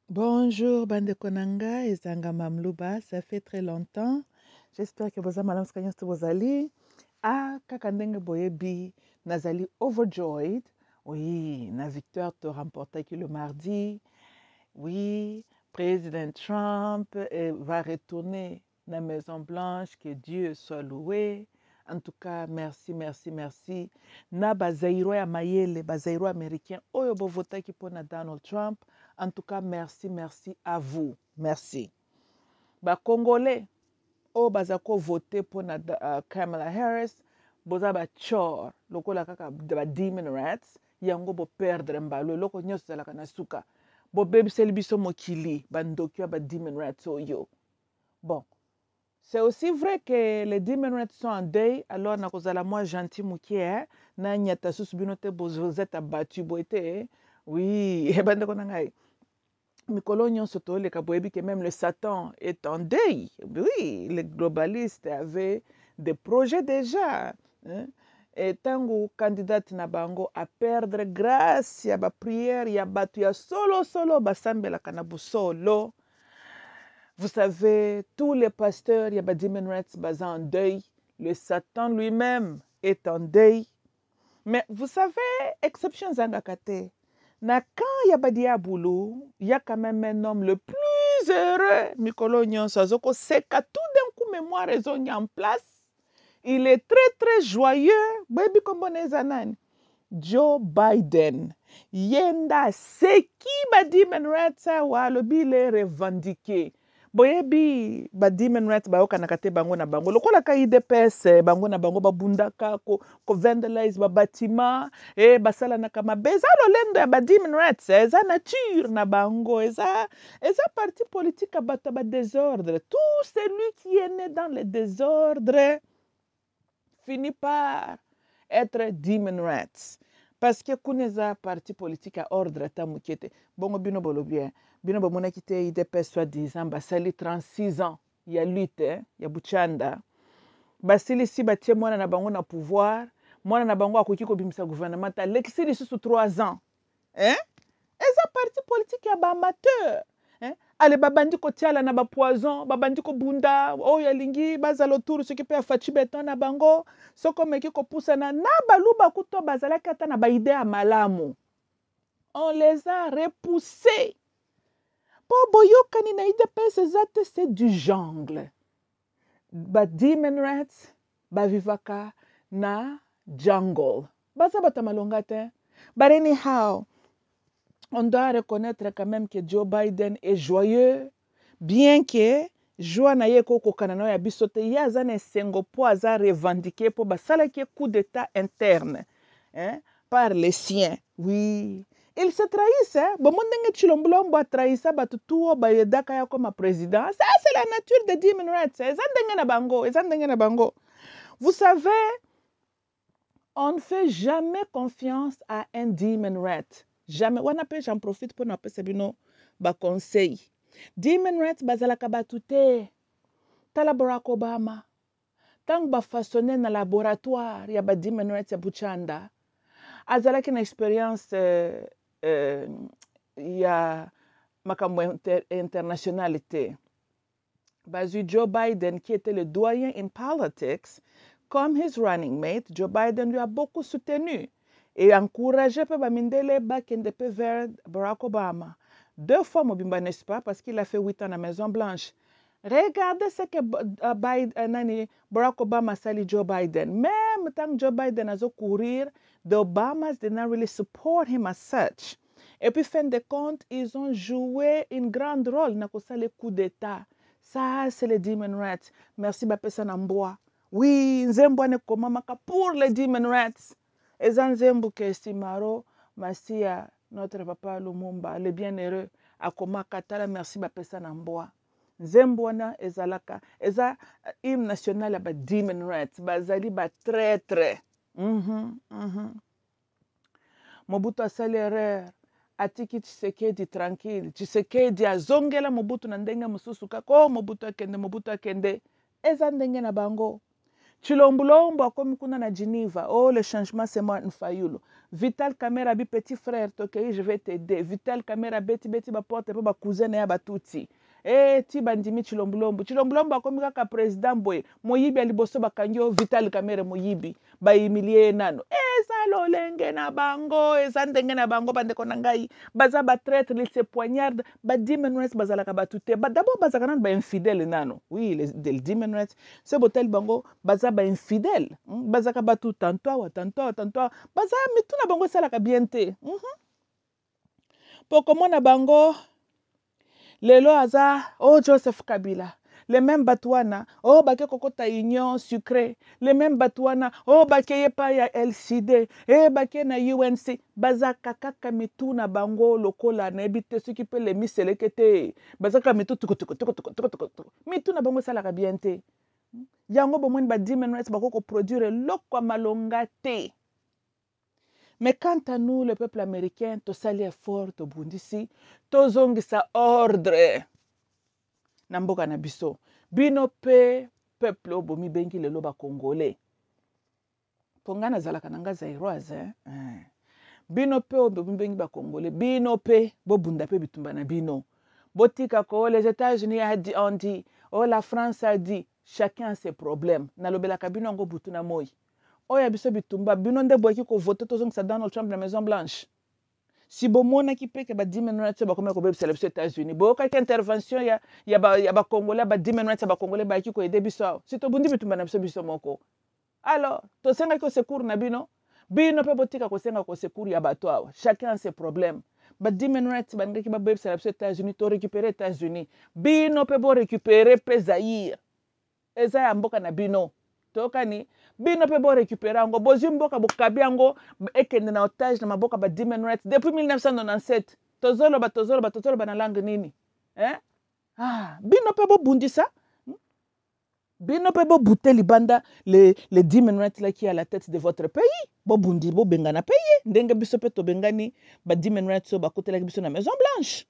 Bonjour, bande konanga, ezanga mamluba, ça fait très longtemps. J'espère que vous avez skanyas to bozali. Ah, kakandenge boyebi, nazali overjoyed. Oui, na victoire te remporté que le mardi. Oui, président Trump va retourner na Maison Blanche, que Dieu soit loué. En tout cas, merci, merci, merci. Na bazairo ya mayele, bazairo américain, oyo bo votaki pona Donald Trump. En tout cas, merci, merci à vous. Merci. Ba Congolais, oyo baza ko voter pona Kamala Harris, boza ba chor, lokola kaka ba demon rats, yango bo perdre mbalo, loko nyonso zalaka na suka. Bobebiseli biso mokili, bandoki ya ba demon rats oyo. Bon, c'est aussi vrai que les demon rats sont en deuil, alors nakozala moi gentil mukie, hein? Na nyata susu bino te vous êtes abattu boite, oui, ebande kona ngai. Mikolo nyonso toleka boyebi que même le Satan est en deuil. Oui, les globalistes avaient des projets déjà. Hein? Et tango candidate na bango à perdre grâce ya ba prière ya batu ya solo basambelaka na busolo. Vous savez, tous les pasteurs ya ba demon rats basés en deuil. Le Satan lui-même est en deuil. Mais vous savez, exception zangakate. Na quand ya ba diabolo, il y a quand même un homme le plus heureux. Mikolo nyonso azoko seka tout d'un coup mémoire ezongi en place. Il est très très joyeux. Baby komboneza nani? Joe Biden. Yenda seki ba demon rats wa lobi le revendiqué. Boyebi ba demon rats bayokanaka te bango na bango lokola ka idps bango na bango babundaka ko vandalize babatima basalanaka mabe eza lolendo ya ba demon rats eza nature na bango eza parti politique ya bato ya badésordre. Tout celui qui est né dans le désordre finit par être demon rats. Parce que kuneza parti politique à ordre ta mukete. Bongo bino bolo bien. Bino bomona kite IDPS soi-disant basali 36 ans. Ya lutte, ya buchanda. Basili si batie mwana na bango na pouvoir. Mwana na bango akoki kobimisa gouvernement ta lekisi lisusu 3 ans. Hein? Eza parti politique ya ba amateur. Ale babandi kotiala na bapoison babandi kobunda oyo alingi bazala autour soki mpe afaci beton na bango soki omeki kopusana na baluba kuto bazalaki ata na baide ya malamu. On les a repoussés. Po boyokani na idps eza te c'est du jungle. Ba demon rats bavivaka na jungle. Baza bata malonga te. But anyhow, on doit reconnaître quand même que Joe Biden est joyeux, bien que joie na ye kokokana na ya biso te ye aza na esengo mpo aza revendiqué mpo basalaki coup d'état interne par les siens. Oui, il se trahissent. Bomo ndenge Tshilombo atrahisa bato tu oyo bayedaka ya koma président. Ça, c'est la nature des demon rats. Eza ndenge na bango, eza ndenge na bango. Vous savez, on ne fait jamais confiance à un demon rat. Jamais. Wana pe j'en profite pour napesa bino ba conseil. Demon rats bazalaka batu te. Tala Barack Obama. Tango ba façonné na laboratoire ya ba demon rats ya buchanda. Azalaki na expérience ya makambo internationale te. Bazu Joe Biden qui était le doyen in politics. Comme his running mate, Joe Biden lui a beaucoup soutenu et encouragé Mindele bakende vers Barack Obama. 2 fois mobimba, n'est-ce pas, parce qu'il a fait 8 ans à la Maison Blanche. Regardez ce que Barack Obama sali Joe Biden. Même tant Joe Biden a courir, the Obamas did not really support him as such. Et puis, fin de compte, ils ont joué une grande rôle dans le coup d'État. Ça, c'est les demon rats. Merci, Bapesa Namboa. Oui, nzembo ane komamaka pour les demon rats. Eza nzembo ke estimaro masia notre papa Lumumba, le bienheureux, akomaka tala merci bapesa na mboa. Nzembo wana ezalaka, eza hymne national ya ba demon rats, bazali ba traître. Mobutu asali erreur, atiki Tshisekedi tranquille. Tshisekedi azongela Mobutu na ndenge mosusu kako Mobutu akende, eza ndenge na bango. Chilombulombo akomi kuna na Geneva. Oh, le changement c'est moi Nfayulu. Vital Kamera bi petit frère, tokei je vais t'aider. Vital Kamera beti ba porte pe ba cousin ya ba tuti. Eh ti bandimi Chilombulombo. Chilombulombo akomi kaka président boy. Moyibi aliboso bakangyo Vital Kamera moyibi. Ba humilie nano. Eza lolenge na bango, eza ndenge na bango bandeko na ngai. Baza ba traître, ils se poignardent, ba 10 minutes bazalaka batute. Ba d'abord bazaka nano ba infidèle nano. Oui, les 10 minutes. Ce botel bango baza ba infidèle. Bazaka batu tantôt. Baza mituna bango salaka bien te. Poko na bango lelo aza oh Joseph Kabila. Les mêmes batouana, oh baké kokota union sucré. Les mêmes batouana, oh baké yepa ya LCD, baké na UNC. Bazaka kaka mituna bango lokola na ebite ce qui peut les miselekete. Bazaka mitu tuko. Mituna bango salaka bien te. Yango bomwen ba 10 minutes bako ko produire lokwa malonga te. Mais quant à nous, le peuple américain, to sali effort, to bundisi, to zongisa ordre. Namboka na biso. Bino pe peuple obomi bengi lelo ba congolais. Pongana zalaka nanga zairoise, Bino pe obomi bengi ba congolais. Bino pe bo bunda pe bitumba na bino. Botika ko les États-Unis ont dit, oh la France a dit, chacun a ses problèmes. Nalobela kabino ngo butuna moi. Oya biso bitumba bino nde boyaki ko voter to zongisa Donald Trump na Maison Blanche. Si bomona ki peke ba 10 minutes ba komeka ko bebisa les États-Unis. Boka ki intervention ya ba Congolais ba 10 minutes ba Congolais ba ki ko aider biso. Si to bundi bitumba na biso moko. Alors, to senga ko secours na bino. Bino pe botika ko senga ko secours ya bato awa. Chacun a ses problèmes. Ba 10 minutes ba ngaki ba bebisa les États-Unis to récupérer États-Unis. Bino pe bo récupérer pe Zaïre. Eza ya mboka na bino. Tokani bino pe bo récupérer ngo bozi mboka bokabi ngo ekende na otage na maboka ba 10 minutes depuis 1997 tozolo ba na langue nini bino pe bo bundisa bino pe bo buteli banda les 10 minutes là qui est à la tête de votre pays bo bundi bo bengana pays ndenge biso pe to bengani ba 10 minutes so ba kotela biso na Maison Blanche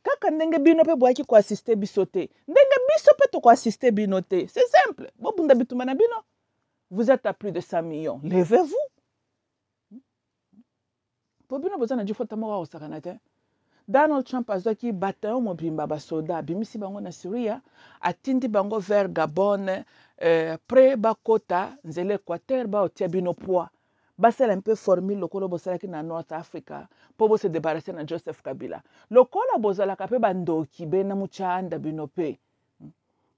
kaka ndenge bino pe boaki ko assister biso te ndenge biso pe to ko assister bino te c'est simple bo bunda bituma na bino. Vous êtes à plus de 100 millions. Levez-vous. Donald Trump a dit qu'il battait un mobimba basoda, bimisi bango na Syria, atindi bango vers Gabon, près Bakota, nzele Équateur, ba otia bino poids. Basel un peu formule lokolo bosala ki na North Africa pour se débarrasser na Joseph Kabila. Lokola bozala kape bandoki be na muchanda bino pe.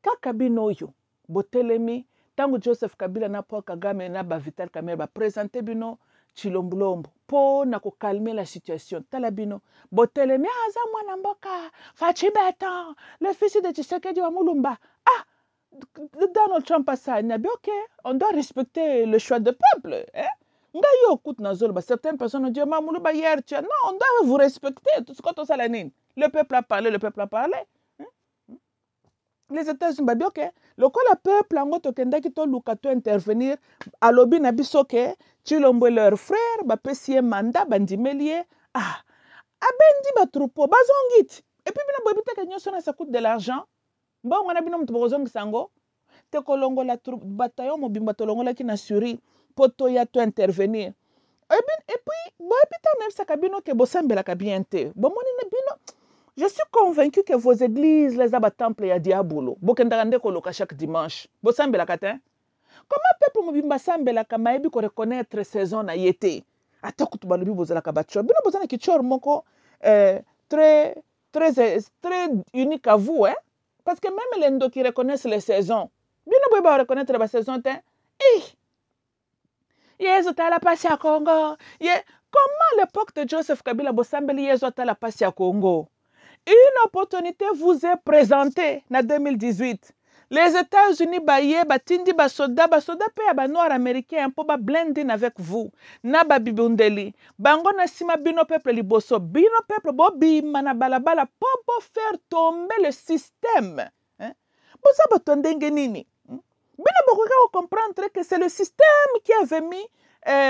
Kaka bino yo botelemi tango Joseph Kabila na Paul Kagame na ba Vital Kamerhe ba présenter bino Chilombulombo po na ko calmer la situation tala bino botelemi aza mwana mboka Fachibeta le fils de Tshisekedi wa Mulumba Donald Trump a ça ok on doit respecter le choix du peuple ngayo écoute na zolo ba certaines personnes ont dit ma Mulumba hier non on doit vous respecter tout ce que ça la nini le peuple a parlé les États-Unis ba ok lokola peuple ango to kendaki to luka to intervenir alobi na biso ke Chilombo leur frère ba pesi mandat bandimelie abendi ba troupeau bazongit et puis bina bobita ke nyoso na ça coûte de l'argent mbongo na bino mtu bozongi sango te kolongo la troupe bataillon mobimba to longola ki na suri poto ya to intervenir et puis bobita na sa kabino ke bosambela ka bien te bomoni na bino. Je suis convaincu que vos églises, les abatemples, il y a diabolo. Bokendagande koloka chaque dimanche. Bosambela katin. Comment peuple mobimba sambela kama ebi ko reconnaître saison na yete. Ata kutubalobi bozala kabatcho. Bino bozana kichor moko très unique à vous parce que même les ndo qui reconnaissent les saisons. Bino boba reconnaître la saison te. Yezo ta la passe à Congo. Comment l'époque de Joseph Kabila bosambeli yezo ta la passe à Congo? Une opportunité vous est présentée en 2018. Les États-Unis baye batindi basoda pe ba noir américain po ba blending avec vous. Na ba bibundeli. Bango na sima bino peuple liboso. Bino peuple bo bima na balabala po faire tomber le système. Bosa botondenge nini? Bino bokoka comprendre que c'est le système qui avait mis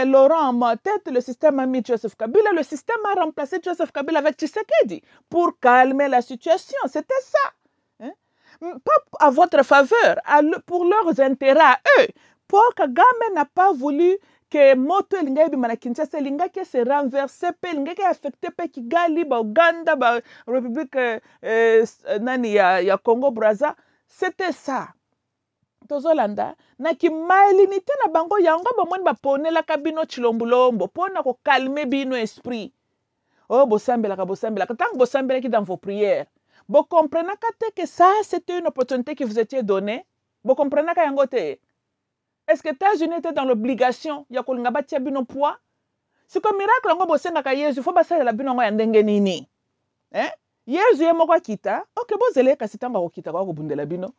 Laurent en tête, le système a mis Joseph Kabila, le système a remplacé Joseph Kabila avec Tshisekedi pour calmer la situation. C'était ça. Pas à votre faveur, pour leurs intérêts à eux, Paul Kagame n'a pas voulu que moto elinga ebima na Kinshasa elinga ke se renverser pe elinga ke affecter pe Kigali ba Uganda ba République nani ya Congo Brazza. C'était ça. Tozolanda na kimaelinité na bango yango bomoni baponelaka bino chilombulombo pona ko calmer bino esprit. Oh bosambelaka tant que bosambelaki dans vos prières. Vous comprenez que ça c'était une opportunité que vous étiez donnée. Vous comprenez que yango te. Est-ce que les États-Unis étaient dans l'obligation ya kolinga batia bino poids? C'est comme miracle yango bosengaka Yesu faut basalela bino ngo ya ndenge nini. Hein? Yesu ye moko kita. OK bozele kasi tanga ko kita ko bundela bino.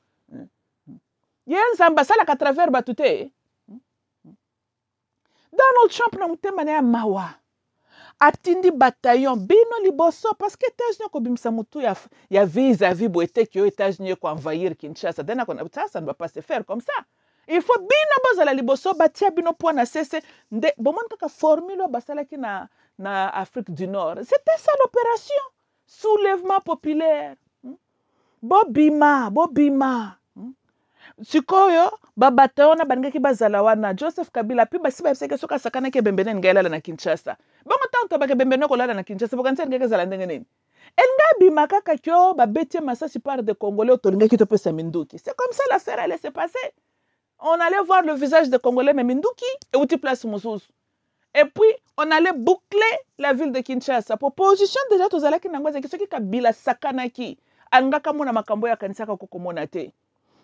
Yen zamba sala ka travers batute. Donald Trump na mutema na mawa. Atindi bataillon bino liboso parce que États-Unis ko bimsa mutu ya vis-à-vis boete que États-Unis ko envahir Kinshasa. Dena ko ça ne va pas se faire comme ça. Il faut bino bozala liboso batia bino po na cesse nde bomon kaka formule basala ki na Afrique du Nord. C'était ça l'opération. Soulèvement populaire. Bobima. Sikoyo babatayo na baningaki bazala wana Joseph Kabila pi basi babiseke soka sakana ke bembene ngela na Kinshasa. Bongo tanto ba ke bembene ko lala na Kinshasa bokanse ngeke zala ndenge nini. Enga bima kaka kyo babeti masasi par de Congolais otolinga ki to pesa minduki. C'est comme ça l'affaire allait se passer. On allait voir le visage des Congolais mais minduki et outi place mususu. Et puis on allait boucler la ville de Kinshasa. Pour position déjà tozalaki nangwaza ki soki Kabila sakana ki angaka mona makambo ya kanisa ka kokomona te.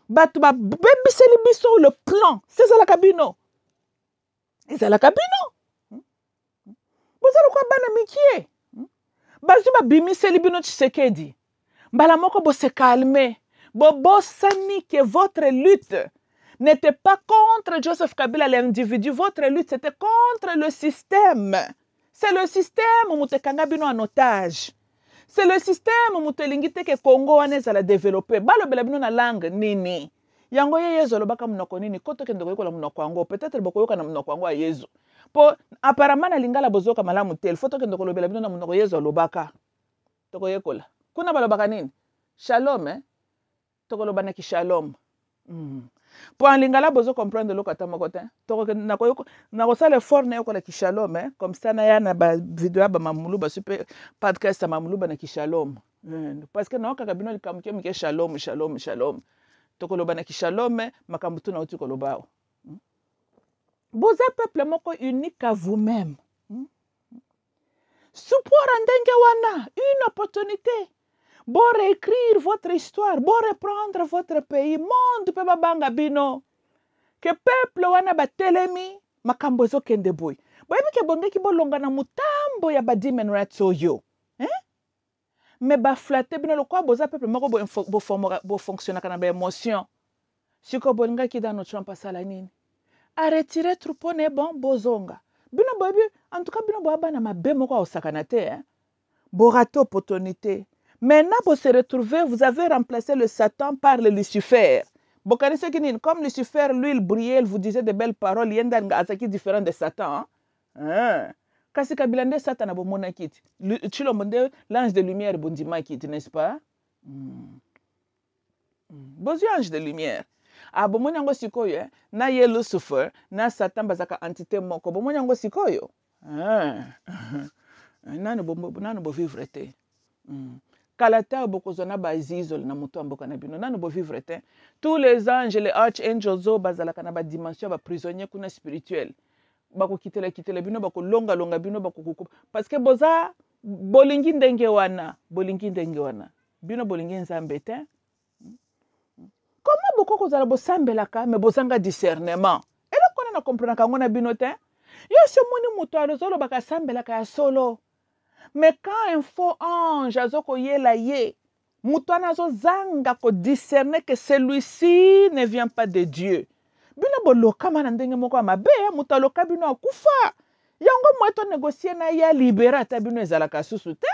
Batuba bebiseli biso le plan. C'est ça la cabino. C'est ça la cabino. Vous allez quoi bana mikie? Bazuba bimiseli bino Tshisekedi. Mbala moko bo se calmer. Bo sani que votre lutte n'était pas contre Joseph Kabila l'individu. Votre lutte c'était contre le système. C'est le système où mutekanga bino en otage. C'est le système où mutelingite ke Congo wane za la développer. Balo bela bino na langue nini. Yango ye yezo lobaka munoko nini koto ke ndoko yokola munoko wango. Peut-être boko yoka na munoko wango yezo. Po apparemment na lingala bozoka malamu tel. Foto ke ndoko lobela bino na munoko yezo lobaka. Toko yekola. Kuna balobaka nini? Shalom Toko lobana ki shalom. Pour en lingala bozo comprendre le kata mokote. Toko na sale fort na yokola ki shalom comme ça na ya na ba vidéo ba mamulu ba super podcast mamulu ba na ki shalom. Parce que na kaka bino likamke mike shalom. Toko lobana ki shalom makambutu na uti ko lobao. Boza peuple moko unique à vous-même. Support andenge wana une opportunité. Bon réécrire votre histoire, bon reprendre votre pays, monde pe babanga bino. Que peuple wana batelemi makambo zo kende boy. Boyebi ke bonge ki bolonga na mutambo ya ba human rights oyo. Mais ba flatter bino lokwa boza peuple moko bo fonctionner kana ba émotion. Siko bonga ki dans Trump asala nini. A retirer troupeau ne bon bozonga. Bino boyebi en tout cas bino boaba na mabe moko osakana te Bo rato opportunité. Maintenant, pour se retrouver, vous avez remplacé le Satan par le Lucifer. Comme Lucifer, lui, il brillait, il vous disait de belles paroles, il y a un différent de Satan. Kasi kabilande Satan a bomona kiti. L'ange de lumière bondima kiti, n'est-ce pas? Bozu ange de lumière. Ah, bomona ngo sikoyo, na ye Lucifer, na Satan bazaka entité moko. Bomona ngo sikoyo. Nanu bo vivre te. Kalata bokozona bazizol na muto amboka na bino nanu bo vivre te. Tous les anges, les archangels zo bazalaka na ba dimension ba prisonnier kuna spirituel. Bako kitela bino bako longa bino bako kuku. Parce que boza bolingi ndenge wana. Bino bolingi nzambe te. Comment boko kozala bo sambelaka me bozanga discernement. Ela kona na comprendre ka ngona bino te. Yo se moni muto alozolo baka sambelaka ya solo. Mais quand un faux ange azoko yela ye, mutwana zo zanga ko discerner que celui-ci ne vient pas de Dieu. Bino boloka mana ndenge moko mabe, mutaloka bino akufa. Yango mweto négocier na ya libérer ta bino ezalaka susu te.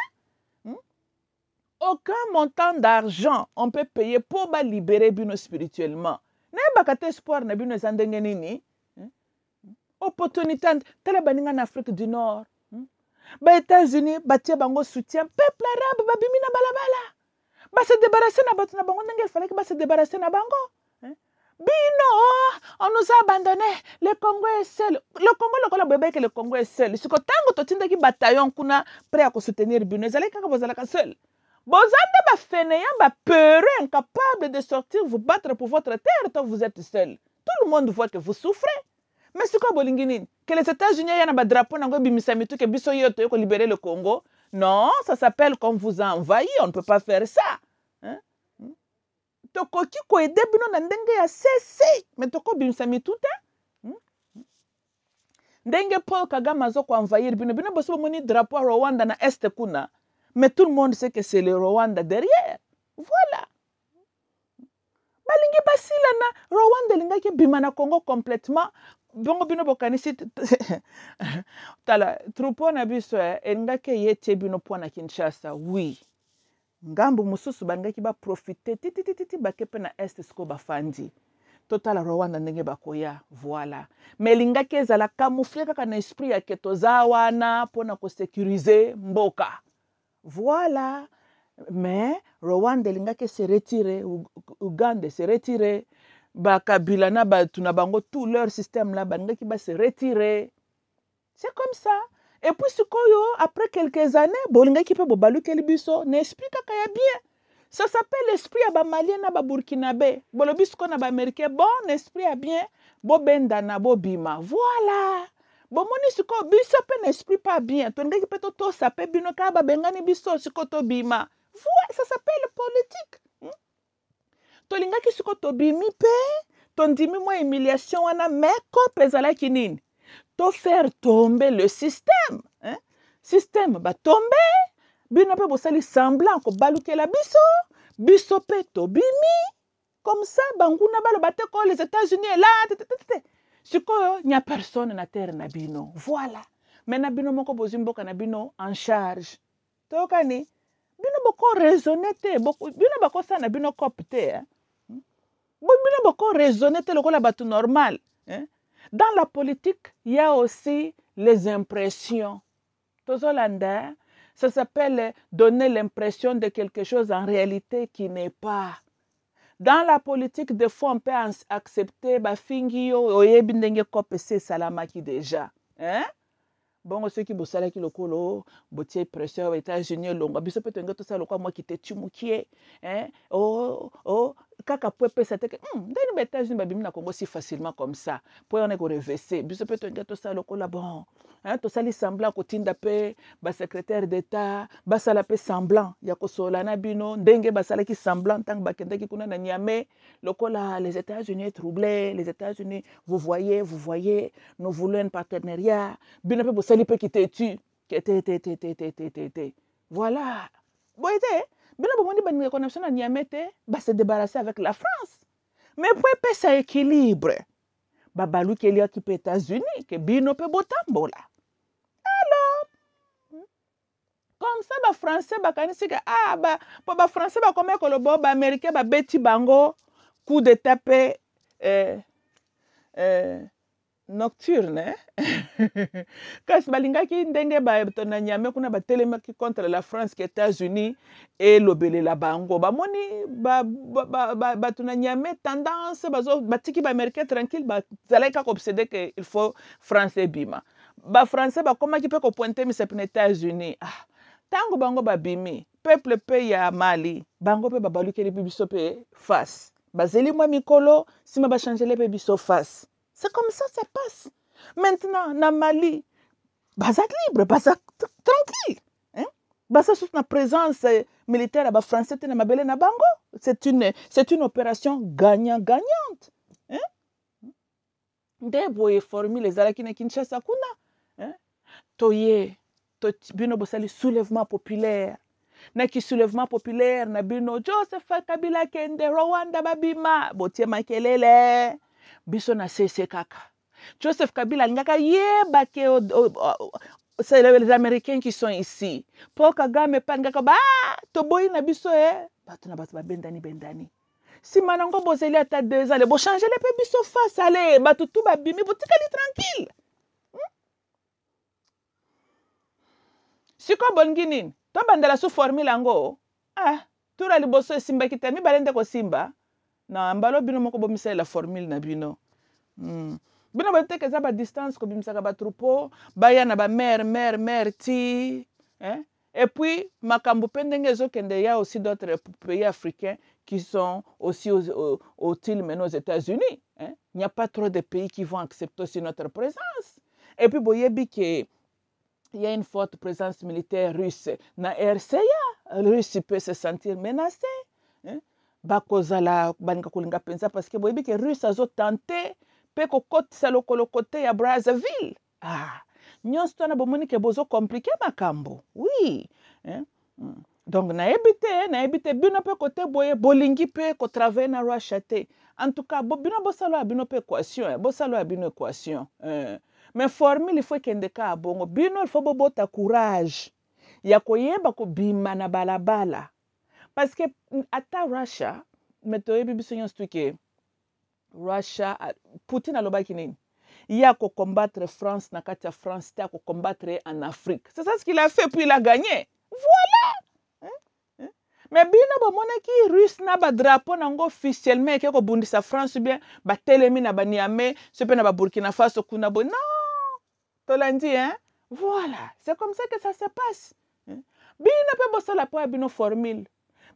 Aucun montant d'argent on peut payer pour ba libérer bino spirituellement. Na bakate espoir na bino ezandenge nini? Opportunité tele baninga en Afrique du Nord. Ba États-Unis batie bango soutien peuple arabe babimi na balabala. Ba se débarrasser na batu na bango ndenge fallait que ba se débarrasser na bango. Bino, on nous a abandonné. Le Congo est seul. Le Congo, le Congo est seul. Si tango to tinda ki bataillon kuna prêt à soutenir Bino, ils allaient kaka bozalaka seul. Bozande ba fainéant, ba peureux, incapable de sortir vous battre pour votre terre, tant vous êtes seul. Tout le monde voit que vous souffrez. Mais c'est quoi bolingini? Que les États-Unis aient un drapeau nango bimisamitu que biso yoto yoko libérer le Congo? Non, ça s'appelle qu'on vous a envahi. On ne peut pas faire ça. Hein? Tokoki ko ede bino na ndenge ya sese mais toko bimisami tout ndenge Paul Kagame azo ko envahir bino boso moni drapeau Rwanda na est kuna mais tout le monde sait que c'est le Rwanda derrière. Voilà. Balingi basila na Rwanda lingaki bima na Congo complètement bongo bino bokanisi tala troupeau na biso engake yete bino pona Kinshasa. Oui. Ngambu mususu bangaki ba profiter titi bakepe na est siko bafandi total Rwanda ndenge bakoya. Voilà. Mais lingaki ezala camoufler kaka na esprit ya ketoza wana pona ko sécuriser mboka. Voilà. Mais Rwanda lingaki se retirer, Uganda se retirer, Bakabila na batu na bango tout leur système là bangaki ba se retirer. C'est comme ça. Et puis sikoyo après quelques années bolingaki pe bobaluki libiso na esprit kaka ya bien. Ça s'appelle l'esprit ya ba malien na ba burkinabé. Bolobi siko na ba américain bon esprit ya bien, bo benda na bo bima. Voilà. Bon moni siko biso pe na esprit pas bien. Tongaki pe to sape bino ka ba bengani biso siko to bima. Voilà, ça s'appelle politique. Tolingaki siko to bimi pe, tondimi mo humiliation wana meko pezala kinini. To faire tomber le système. Système ba tomber, bino pe bosali semblant ko baluke la biso pe to bimi. Comme ça, banguna balo bate ko les États-Unis là. Siko il n'y a personne na terre na bino. Voilà. Mais na bino moko bozimboka na bino en charge. Tokani bino boko raisonner te bino bako sana bino copte bino boko raisonner te lokola batu normal. Dans la politique il y a aussi les impressions. Tozolanda ça s'appelle donner l'impression de quelque chose en réalité qui n'est pas. Dans la politique des fois on peut accepter ba fingi yo oyebi ndenge copse salamaki déjà. Bon, ceux qui bossent qui le colo, botier pression aux États-Unis, longa, biso peut être tout ça, le quoi moi qui te tue moukié, kaka pepe ça te que, dans les États-Unis, babim na Congo si facilement comme ça, pour on est qu'on reverser, biso peut être tout ça, le quoi là bon, tout ça les semblant côté d'apé, bas secrétaire d'État, bas ça la paix semblant, yako solana bino, dengue bas ça qui semblant tant que bakende qui kuna na Niamey, le quoi là, les États-Unis troublés, les États-Unis, vous voyez, nous voulons un partenariat, bino pe sali pe qui te tue voilà boyete bino bomoni ban connexion na Niamey te ba se débarrasser avec la France mais pour pe ça équilibre ba balu ke lia ki pe États-Unis que bino pe botambola alors comme ça ba français ba kanisi que ba po ba français ba comme ko le bo ba américain ba beti bango coup de taper nocturne kasi balingaki ndenge bato na Niamey kuna batelemaki contre la France que États-Unis et lobelela bango bamoni bato na Niamey tendance bazo batiki ba américain tranquille bazalaki kaka obsédé que il faut français bima ba français bakomaki pe ko pointer mise pe na États-Unis tango bango babimi peuple pe ya Mali bango pe babalukeli biso pe face bazeli mwa mikolo sima ba changer pe biso face. C'est comme ça ça passe. Maintenant, na Mali, bazat libre, bazat tranquille. Bazat sous la présence militaire à français na mabele na bango. C'est une opération gagnant-gagnante. Ndeboye formule les alaki na Kinshasa kuna. Toye, bino bosali soulèvement populaire. Na ki soulèvement populaire na bino Joseph Kabila kende Rwanda babima botie makelele. Biso na sese kaka. Joseph Kabila ngaka yeba ke c'est les Américains qui sont ici. Paul Kagame pangaka ba to boy na biso bato na bato ba bendani. Si manango bozeli ata 2 ans, bo changer les pe biso face allez bato tout ba bimi botikali tranquille. Siko bonginin, to bandela sous formule ngo. Tura liboso simba kitami balende ko simba. na mbalo bino moko bomisa la formule na bino. Bino boteke za ba distance ko bimisa ba troupeau baya na ba mer ti et puis makambo pendenge ezokende ya aussi d'autres pays africains qui sont aussi aux îles maintenant aux États-Unis. Il n'y a pas trop de pays qui vont accepter aussi notre présence. Et puis boyebi que il y a une forte présence militaire russe na RCA. La Russie peut se sentir menacée. Bakozala baninga kulinga pensa parce que boyebi que Russe azo tenté pe ko kotisa lokolo côté ya Brazzaville. Nyonso tona bomoni ke bozo compliqué makambo. Oui. Donc na ebite bino pe côté boye bolingi pe ko travailler na Russia te. En tout cas bino bosalo bino pe équation, bosalo bino équation. Mais formule il faut kende ka bongo bino il faut bobota courage. Ya koyeba ko bima na balabala. Parce que ata Russia metoyebi biso nyonso ke Russia Poutine alobaki nini? Il a combattre France na kati ya France, il a combattre en Afrique. C'est ça ce qu'il a fait puis il a gagné. Voilà. Mais bino bomona ki russe na ba drapeau nango officiellement ke ko bundisa France bien ba telemi na ba Niamey, ce pe na ba Burkina Faso kuna bo. Non. Tolandi Voilà, c'est comme ça que ça se passe. Bino pe bosala po bino formule.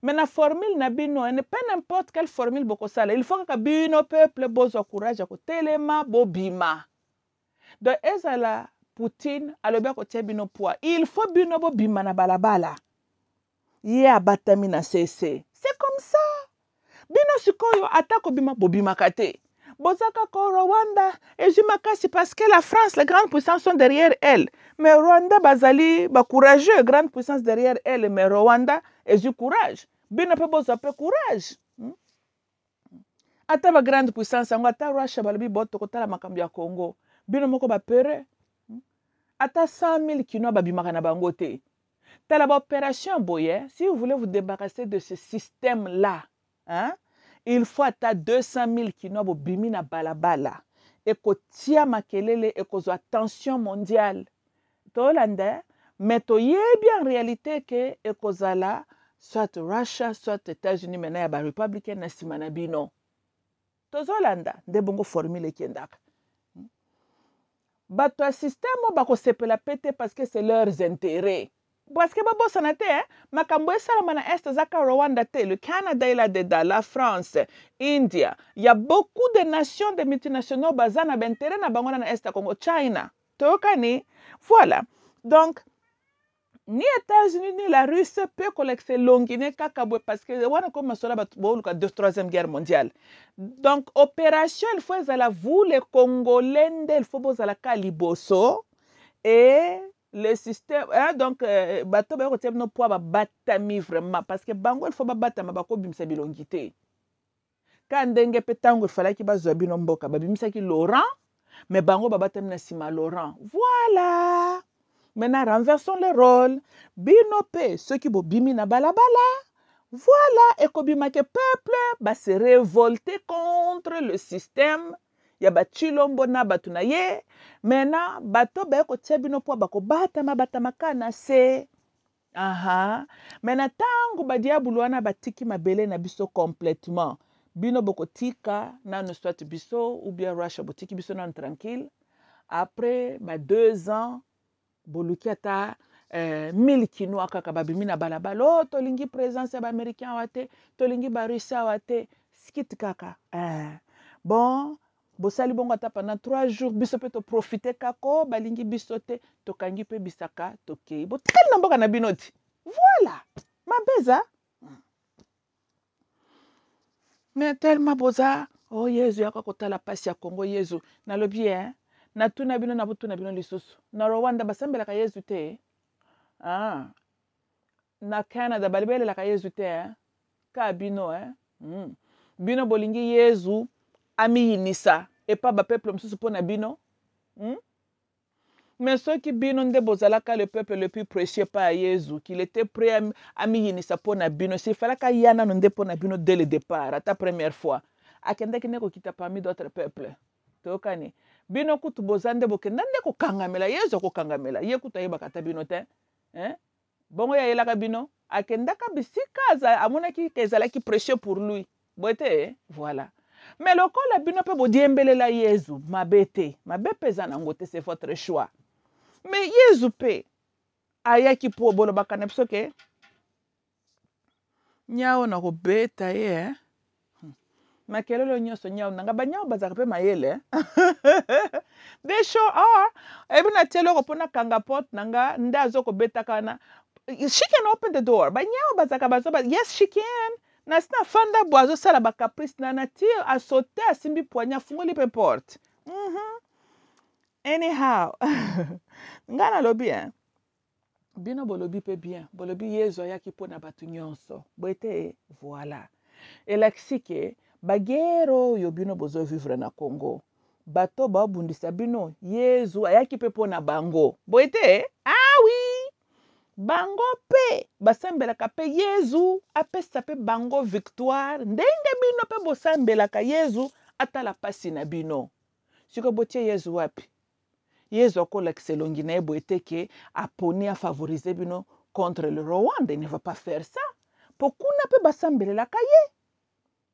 Mais la formule na bino, pas n'importe quelle formule boko sala. Il faut que bino peuple bozo courage ko telema bobima. Donc ezala Poutine aloba ko tie bino poa. Il faut bino bobima na balabala. Ya batami na CC. C'est comme ça. Bino sikoyo atako bima bobima kate. Bozaka ko Rwanda et Jumakasi parce que la France, les grandes puissances sont derrière elle. Mais Rwanda bazali ba courageux, grandes puissances derrière elle, mais Rwanda et du courage. Bino pe boza pe courage. Ata ba grande puissance ngo ata Russia balobi boto kotala makambo ya Congo. Bino moko ba pere. Ata 100 000 kino ba bimaka na bango te. Tala ba opération boye, si vous voulez vous débarrasser de ce système là, il faut ata 200 000 kino bo bimi na balabala. Et ko tia makelele et ko zo attention mondiale. Tolanda, mais to yebi en réalité que ekozala soit Russia, soit États-Unis maintenant ya ba républicain na simana bino. Tozolanda de bongo formule kendaka. Bato a système ba ko sepela pété parce que c'est leurs intérêts. Parce que babo sanate makambo esala na est zaka Rwanda te, le Canada il a dedans, la France, India, il y a beaucoup de nations de multinationaux bazana bentérêt na bango na est Congo, China. Tokani, voilà. Donc ni États-Unis ni la Russie peut collecter longine kakabwe parce que wana comme cela ba de troisième guerre mondiale. Donc opération il faut la vous les Congolais il faut bozala kaliboso et le système donc bato ba ko no poa ba batami vraiment parce que bango il faut ba batama ba ko bimisa bilongité. Quand ndenge petango il fallait ki bazwa bino mboka ba bimisa ki Laurent mais bango ba batami na sima Laurent. Voilà. Maintenant, renversons le rôle. Binope, ceux qui bobimi na balabala. Voilà, et kobima ke peuple va se révolter contre le système. Ya ba chilombo na batuna ye. Maintenant, bato ba ko tia binopo ba ko batama kana se. Maintenant, tango ba diabulu wana batiki mabele na biso complètement. Bino boko tika na no soit biso ou bien Russia botiki biso na tranquille. Après, 2 ans, boluki ata 1000 kino akaka babimi na balabala tolingi présence ya ba-américain wate tolingi ba-russe wate skit kaka bon bosali bongo ata pendant 3 jours biso pe to profiter kako balingi biso te tokangi pe bisaka tokei botikali na mboka na bino ti voilà mabeza mais tellement boza oh Yesu yaka kotala pasi ya Congo Yesu nalobi na tuna bino na butuna bino lisusu na Rwanda basambelaka Yesu te na Canada balibelelaka Yesu te ka bino bino bolingi Yesu amiyinisa epa ba peuple mosusu pona bino mais ceux qui bino nde bozalaka le peuple le plus précieux par Yesu qu'il était prêt amiyinisa pona bino s'il fallait ka yana nde pona bino dès le départ à ta première fois akendaki ne ko kita parmi d'autres peuples tokani bino kutu bozande bokenda nde ko kangamela Yesu ko kangamela ye kutu ayeba kata bino te bongo ya yelaka bino akendaka bisika amonaki kezalaki précieux pour lui Boite, voilà. Mais le col a bino pe bodiembele la Yesu, ma bete za nango te, c'est votre choix. Mais Yesu pe, ayaki po bolo bakane psoke, nyao na ko beta ye, makelelo nyoso nyao nanga ba nyao bazaka pe mayele. They sure are. Even na telo ko pona kanga pot nanga ndazo ko beta kana. She can open the door. Ba nyao bazaka bazoba. Yes, she can. Na sina fanda boazo sala ba caprice na natir a sauter a simbi poigna fungoli pe porte. Anyhow. Ngana lobi hein. Bino bolobi pe bien. Bolobi yezo yaki pona batu nyonso. Boete voilà. Et laksike bagero yo bino bozo vivre na Congo. Bato ba bundisa bino Yezu ayaki pe pona bango. Boete? Ah oui. Bango pe basambelaka pe Yezu apesa pe bango victoire. Ndenge bino pe bosambelaka Yezu atala pasi na bino. Siko botie Yezu wapi? Yezu akola kiselongi na boete ke aponi a favoriser bino contre le Rwanda. Il ne va pas faire ça. Pokuna pe basambelaka ye.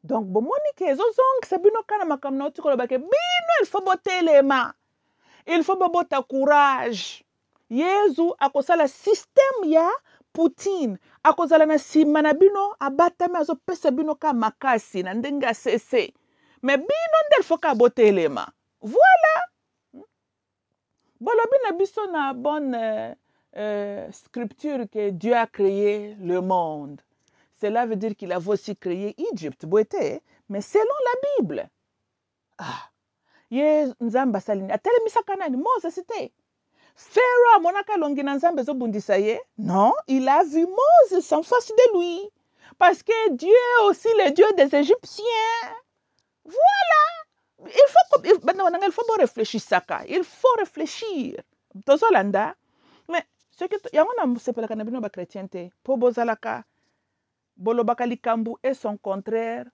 Donc, bomoni ke zong sabino kana makam na otiko lobake bino il faut boter les mains. Il faut bota courage. Yezu akosala système ya Poutine. Akozala na sima na bino abatami azo pesa bino ka makasi na ndenga cesse. Mais bino ndel faut ka boter les mains. Voilà. Bolobi na biso na bonne scripture que Dieu a créé le monde. Cela veut dire qu'il a aussi créé Égypte, mais selon la Bible. Ah, nzamba salini. Atele misaka nani Moses c'était. Pharaoh monaka longi na nzambe zo bundisa ye. Non, il a vu Moses en face de lui. Parce que Dieu est aussi le Dieu des Égyptiens. Voilà. Il faut réfléchir saka. Il faut réfléchir. Tozolanda. Mais ce que yangona sepelaka na bino ba chrétienté, po bozalaka bolobaka likambu et son contraire.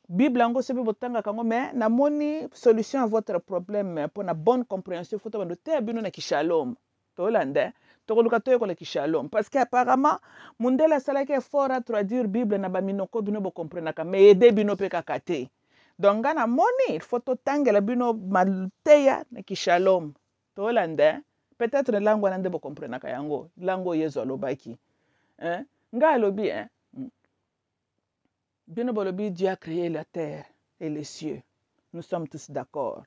Bible ango sebi botanga kango mais na moni solution à votre problème pour na bonne compréhension faut to te bino na kishalom. To lande to luka to ko le kishalom parce que apparemment mundela sala ke fort à traduire Bible na ba minoko bino bo comprendre ka mais aider bino pe kakate. Donc na moni il faut to tangela bino malteya na kishalom. To lande peut-être langue na ndebo comprendre ka yango langue yezo lobaki. Hein? Nga lobi hein. Bino bolobi Dieu a créé la terre et les cieux. Nous sommes tous d'accord.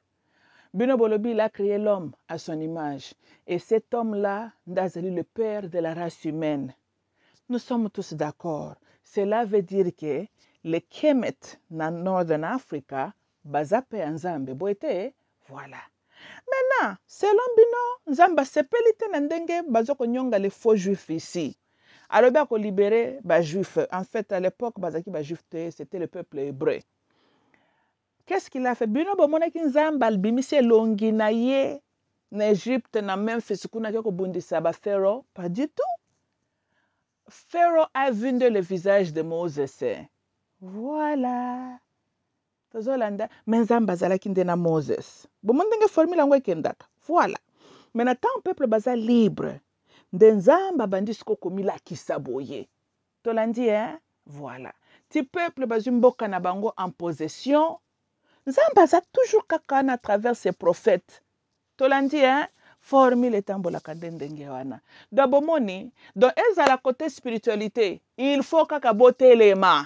Bino bolobi il a créé l'homme à son image. Et cet homme-là, Ndazali, le père de la race humaine. Nous sommes tous d'accord. Cela veut dire que les Kemet dans Northern Africa, bazape Nzambe, boite, voilà. Maintenant, selon Bino, Nzamba sepelite nandenge bazoko nyonga les faux juifs ici. Alors, il faut libérer les juifs. En fait, à l'époque, c'était le peuple hébreu. Qu'est-ce qu'il a fait? Bino bomona kinzamba albimise longi na ye na Égypte na Memphis kuna ko bundisa ba Pharaoh, pas du tout. Pharaoh a vu le visage de Moses. Voilà. Tozolanda menzamba zalaki ndena Moses. Bomondenge formule ngwe kendaka. Voilà. Mais tant peuple baza libre. Ndenzamba bandisiko komila kisaboye. Tolandi hein? Voilà. Ti peuple bazumboka na bango en possession. Nzamba za toujours kakana à travers ses prophètes. Tolandi hein? Formule tambola kadendenge wana. Dabomoni, dans ezala côté spiritualité, il faut kakaboter les mains.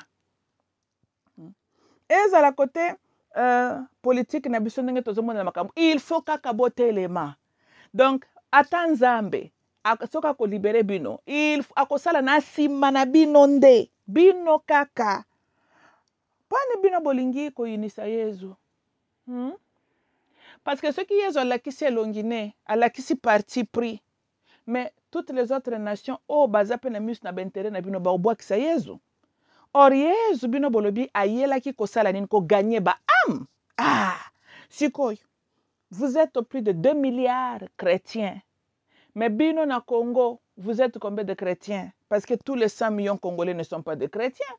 Ezala côté politique na biso ndenge tozomona makambo, il faut kakaboter les mains. Donc atanzambe soka ko libérer bino il akosala na sima na bino nde bino kaka pani bino bolingi ko unisa Yezu parce que ceux qui Yezu alakisi elongine alakisi parti pris mais toutes les autres nations o bazape na mus na bentere na bino ba obwakisa Yezu or Yezu bino bolobi ayelaki kosala nini ko gagner ba âme sikoyo vous êtes au plus de 2 milliards chrétiens. Mais bino na Congo, vous êtes combien de chrétiens? Parce que tous les 100 millions congolais ne sont pas des chrétiens.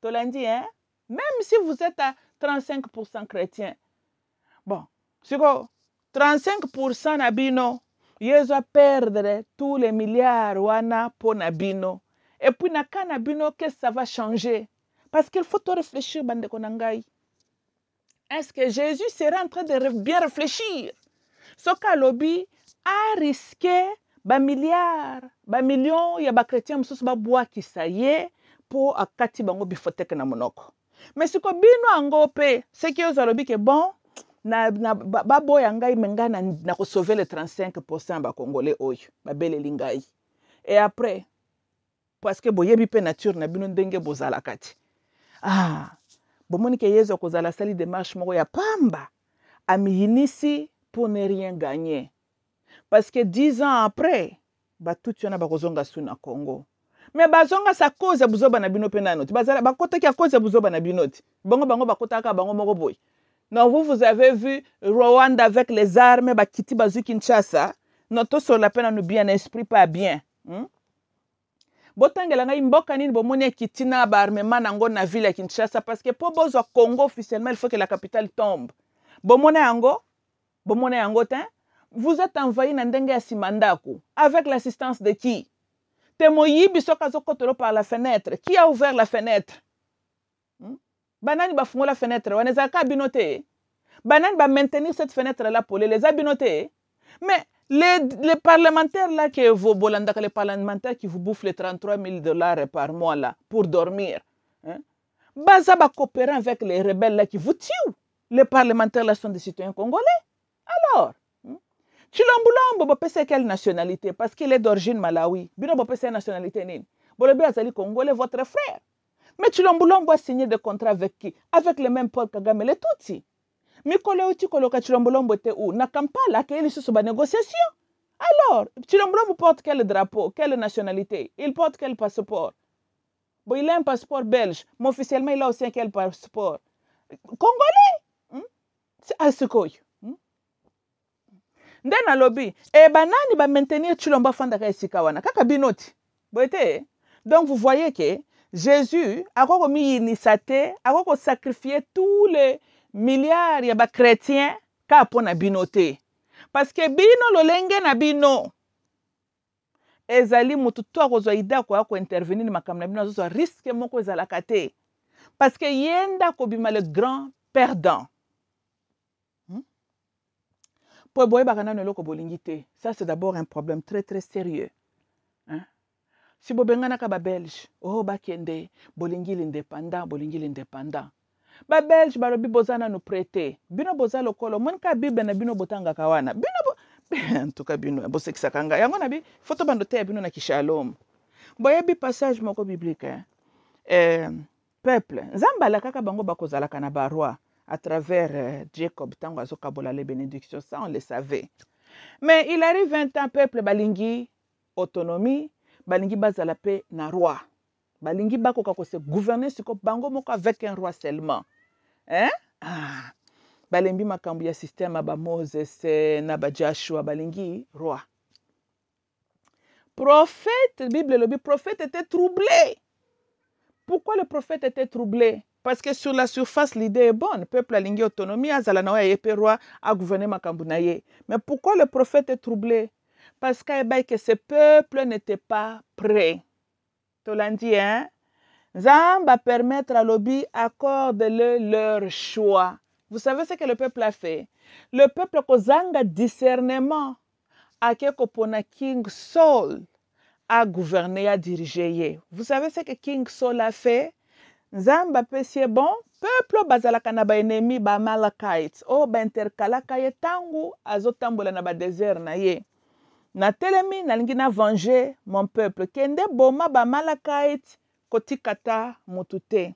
Tolandi, hein? Même si vous êtes à 35% chrétiens. Bon, c'est quoi? 35% na bino, ils vont perdre tous les milliards wana pour na bino. Et puis na kana bino, qu'est-ce que ça va changer? Parce qu'il faut réfléchir, bande konangai. Est-ce que Jésus sera en train de bien réfléchir? Ce qu'a lobby a risqué ba milliard, ba million ya ba chrétien mususu ba bois qui ça y est pour akati bango bifoteke na monoko. Mais ce que bino ango pe, c'est que vous lobby que bon na ba boya ngai menga na ko sauver les 35% ba congolais oyo, ba bele lingai. Et après parce que boyebi pe nature na bino ndenge bozala kati. Ah, bomoni ke yezo kozala sali démarche moko ya pamba amiyinisi pour ne rien gagner. Parce que 10 ans après, ba tout yona ba kozonga su na Congo. Mais bazonga sa cause buzoba na bino pe nanoti. Bazala ba kota ki a cause buzoba na binoti. Bango ba kota ka bango moko boy. Non, vous avez vu Rwanda avec les armes, ba kiti bazu Kinshasa. Noto sur la peine nous bien esprit pas bien. Botangela ngai mboka nini bomoni kitina ba armement nango na ville ya Kinshasa parce que pour bozo Congo officiellement il faut que la capitale tombe. Bomone yango ten. Vous êtes envahi na ndenge ya Simandako avec l'assistance de qui? Temoyi bisoka zokotolo par la fenêtre. Qui a ouvert la fenêtre? Banani ba fungo la fenêtre waneza ka binote. Banani ba maintenir cette fenêtre là pour les abinoter. Mais les parlementaires là que vous bolandaka, les parlementaires qui vous bouffent les 33 000 $ par mois là pour dormir. Baza ba coopérer avec les rebelles là qui vous tuent. Les parlementaires là sont des citoyens congolais. Alors, Chilomboulombo bopese quelle nationalité? Parce qu'il est d'origine Malawi. Bino bopese nationalité nini? Bolobi azali congolais, votre frère. Mais Chilomboulombo a signé des contrats avec qui? Avec le même Paul Kagame, les Tutsis. Mikolo uti koloka Chilomboulombo te où? Na Kampala, qu'il est sur la négociation. Alors, Chilomboulombo porte quel drapeau? Quelle nationalité? Il porte quel passeport? Bon, il a un passeport belge, mais officiellement, il a aussi quel passeport? Congolais? C'est à ce qu'il Ndena lobby e banani ba maintenir Chilombo fandaka esika wana kaka binoti boete. Donc vous voyez que Jésus a komi initiate a ko sacrifier tous les milliards ya ba chrétiens ka pona binote parce que bino lolenge na bino ezali mutu to akozwa ida ko intervenir makamna bino zo risque moko ezala kate parce que yenda ko bima le grand perdant. Ça, c'est d'abord un problème très, très sérieux. Si vous avez un belge, oh, bakende, bolingi l'indépendant, Ba belge, barobi bozana nous prêter. Bino boza lokolo, mon ka bible na bino botanga kawana. En tout cas, bino, bosek sakanga. Yango na bi, photo bandote bino na kishalom. Boyebi passage moko biblique. Peuple, nzamba la kaka bango bakozala kana barwa. À travers Jacob, tango azokabola les bénédictions, ça on le savait. Mais il arrive 20 ans, peuple balingi autonomie, balingi bazala pe na roi. Balingi bako kako se gouverner siko bango moko avec un roi seulement. Hein? Ah. Balembi makambu ya système ba Moses na ba Joshua balingi roi. Prophète, Bible le prophète était troublé. Pourquoi le prophète était troublé? Parce que sur la surface, l'idée est bonne. Le peuple a l'ingé autonomie, azalanawa et roi a gouverné Makambunaye. Mais pourquoi le prophète est troublé? Parce que ce peuple n'était pas prêt. Tolandi, hein? Zam va permettre à l'obi accorde-le leur choix. Vous savez ce que le peuple a fait? Le peuple kozanga discernement a kekopona King Saul a gouverné, a dirigé. Vous savez ce que King Saul a fait? Zamba pesie bon, peuple bazalaka na ba ennemi ba Amalekites, o ba interkalaka ye tangu azotambola na ba désert na ye. Na telemi nalingi na venger mon peuple, kende boma ba Amalekites kotikata mutute.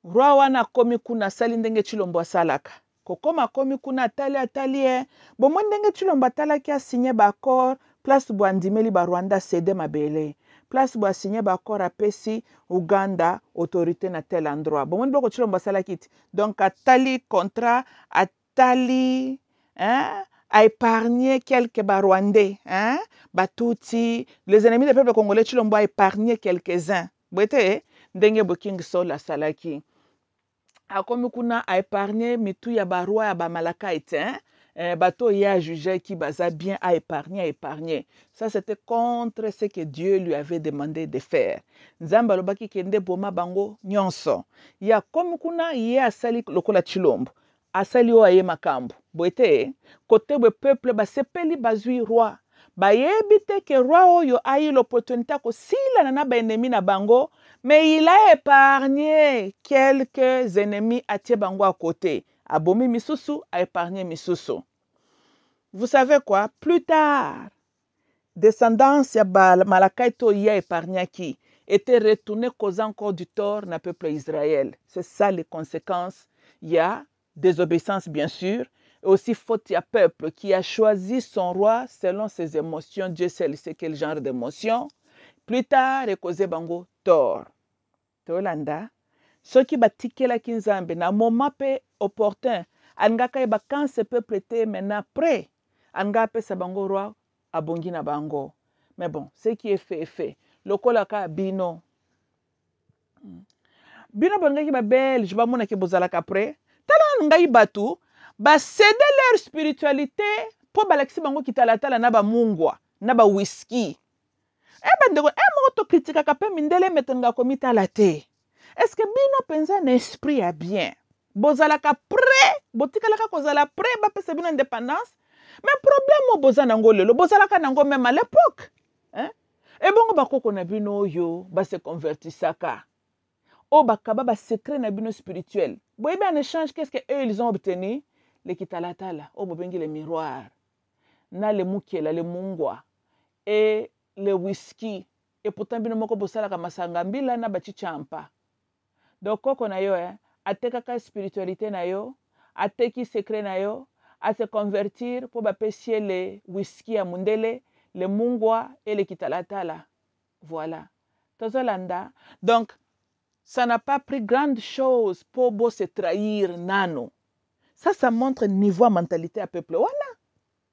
Roi wana komi kuna sali ndenge Chilombo asalaka. Kokoma komi kuna atali bomo ndenge Chilombo atalaki a signé ba accord place bo andimeli ba Rwanda cede mabele. Place bo signé ba accord apesi Uganda autorité na tel endroit. Bon bloko Chilombo salakit. Donc atali contrat atali a épargné quelques Rwandais, Batouti, les ennemis du peuple congolais Chilombo a épargné quelques-uns. Boete ndenge bo King Saul la salaki. A komi kuna a épargné mitu ya ba roi ya ba Malakaite, bateau y a jugé qui baza bien à épargner. Ça, c'était contre ce que Dieu lui avait demandé de faire. Nzamba alobaki kende boma bango nyonso. Ya comme kuna ye asali lokola chilombo. Asali o aye makambo. Boete, côté le peuple basepeli bazui roi. Bayebi te que roi oyo a eu l'opportunité ko sila na ba ennemi na bango, mais il a épargné quelques ennemis à tie bango à côté. Abomi misusu a épargné misusu. Vous savez quoi? Plus tard, descendance ya Malakaito y a épargné qui était retourné causant encore du tort na peuple Israël. C'est ça les conséquences. Il y a désobéissance bien sûr, et aussi faute à peuple qui a choisi son roi selon ses émotions. Dieu sait quel genre d'émotions. Plus tard, il causé bango tort. Tolanda. Ce qui batikela kinzambe na moment pe opportun. Angaka eba quand ce peuple était maintenant prêt. Anga pe sa bango roi abongi na bango. Mais bon, ce qui est fait est fait. Lokola ka bino. Bino bangaki ba belge ba mona ke bozala ka prêt. Tala ngai batu ba céder leur spiritualité pour balaxi bango kitalatala na ba mungwa na ba whisky. Bandeko moko to critique ka pe mindele metenga komita la te. Est-ce que bino pensa un esprit a bien? Bozala ka prêt, botikala ka kozala prêt ba pesa bino indépendance. Mais problème boza nango lelo, bozala ka nango même à l'époque. Hein? Et bongo bakoko na bino yo ba se convertissaka. O bakaba ba secret na bino spirituel. Boyebi en échange qu'est-ce que eux ils ont obtenu? Le kitalatala, o bobengi le miroir. Na le mukela, le mungwa et le whisky. Et pourtant bino moko bosala ka masanga mbila na bachichampa. Donc koko na yo ateka ka spiritualité na yo, ateki secret na yo, à se convertir pour bapesier le whisky à mundele, le mungwa et le kitalatala. Voilà. Tozolanda. Donc ça n'a pas pris grande chose pour beau se trahir nano. Ça montre niveau mentalité à peuple. Voilà.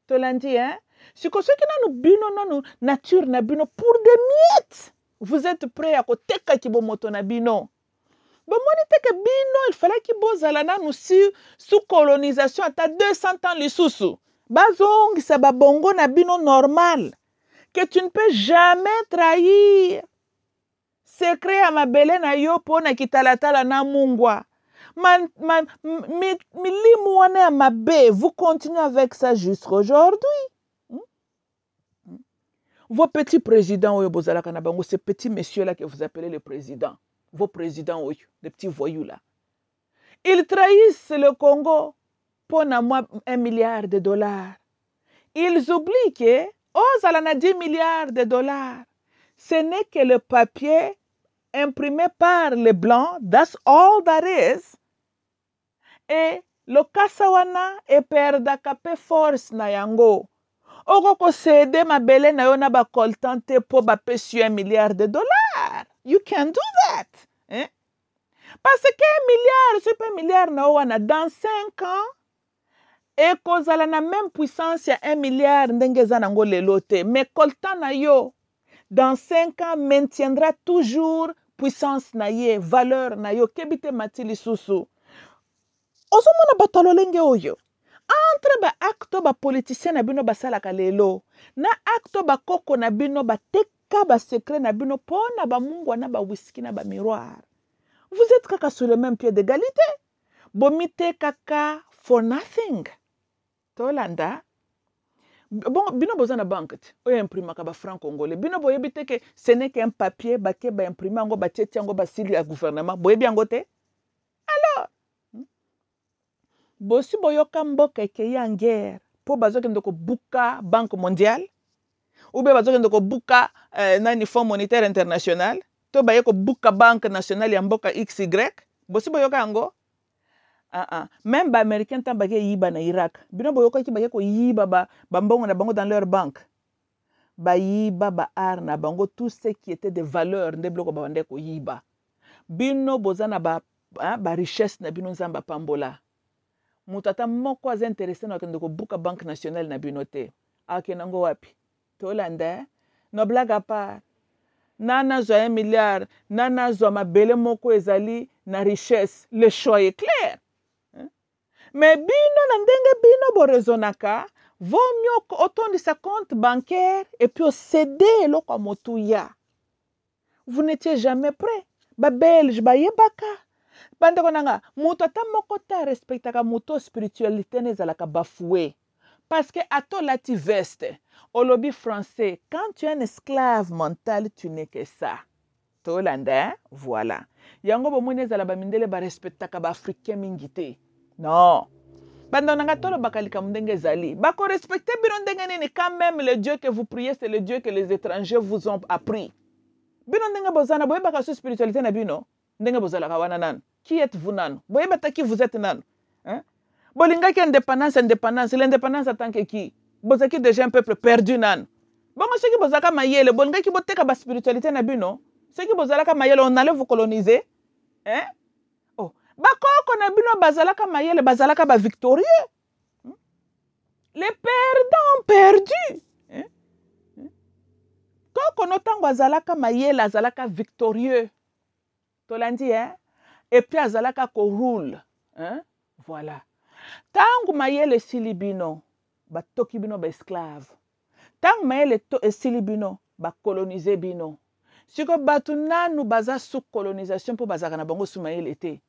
Tu l'as dit, hein? Si que ceux qui n'ont bino, non, nature na bino pour des miettes. Vous êtes prêts à côté qui bo moto na bino. Bon, moi, que bino, il fallait qu'il bosse à la nano sous colonisation à 200 ans les sous. Bazong, ça ba bongo na bino normal. Que tu ne peux jamais trahir. Secret à ma belle na yo po na kitalatala na mungwa. Vous continuez avec ça jusqu'à aujourd'hui. Vos petits présidents, ces petits messieurs-là que vous appelez les présidents, vos présidents, les petits voyous là, ils trahissent le Congo pour $1 milliard. Ils oublient que, ça a 10 milliards de dollars. Ce n'est que le papier imprimé par les Blancs, that's all that is. Et le kasawana e perda kape force na yango. Oko ko cede mabele na yo na ba coltante po ba pesu $1 milliard. You can do that. Hein? Parce que $1 milliard, super milliard na wana dans 5 ans, et kozala na même puissance ya $1 milliard ndenge za nango lelo te. Mais coltan na yo, dans 5 ans, maintiendra toujours puissance na ye, valeur na yo, kebite matili susu. Ozomona batalolenge oyo. Entre ba acto ba politicien na bino basalaka lelo, na acto ba koko na bino ba teka ba secret na bino pona ba mungwa na ba whisky na ba miroir. Vous êtes kaka sur le même pied d'égalité. Bomite kaka for nothing. Tolanda. Bon, bino boza na banque. Oyo imprima ka ba franc congolais. Bino boyebite ke ce n'est qu'un papier ba ke ba imprimer ngo ba tieti ngo ba sili ya gouvernement. Boyebi ngo te. Alors, bosi boyoka mboka ekei en guerre po bazokende ko buka Banque mondiale ou bien bazokende ko buka nani Fonds monétaire international to baye ko buka Banque nationale ya mboka XY. Bosi boyoka ngo même ba américain tan bake yiba na Irak. Bino boyoka ki bake ko yiba ba mbongo na bango dans leur banque. Ba yiba ba ar na bango tout ce qui était de valeur nde bloko ba bande ko yiba. Bino bozana ba richesse na bino nzamba pambola. Mutata moko aza intéressé na kende ko buka Banque nationale na bino te. Akenango wapi? Tolanda, no blague à part. Nana zo $1 milliard, nana zo mabele moko ezali na richesse. Le choix est clair. Mais bino na ndenge bino borezonaka, vaut mieux otondisa compte bancaire et puis céder eloko motuya. Vous n'étiez jamais prêt. Ba belge ba yebaka. Bandeko nanga, muto ata moko ta respectaka muto spiritualité nezalaka bafoué. Parce que ato lati veste, olobi français, quand tu es un esclave mental, tu n'es que ça. Tolanda, voilà. Yango bomoni ezala ba mindele ba respectaka ba africain mingité. Non. Bandeko nanga tolo bakalika mundenge zali. Bako respecter bino ndenge nini quand même le Dieu que vous priez, c'est le Dieu que les étrangers vous ont appris. Bino ndenge bozana boye baka su spiritualité na bino ndenge bozala kawana nan. Qui êtes-vous nan? Boye bata qui vous êtes nan? Hein? Bolingaki indépendance, l'indépendance en tant que qui? Bozaki déjà un peuple perdu nan. Bongo ceux qui bozaka mayele, bolingaki boteka ba spiritualité na bino. Ceux qui bozalaka mayele, on allait vous coloniser. Hein? Oh, bakoko na bino bazalaka mayele, bazalaka ba victorieux. Les perdants ont perdu. Hein? Koko no tango azalaka mayele, azalaka victorieux. Tolandi, hein? Et puis azalaka ko roule. Hein? Voilà. Tango mayele sili bino, ba toki bino ba esclave. Tango mayele sili bino, ba coloniser bino. Siko batu nanu baza sous colonisation po bazaka na bango sous mayele te.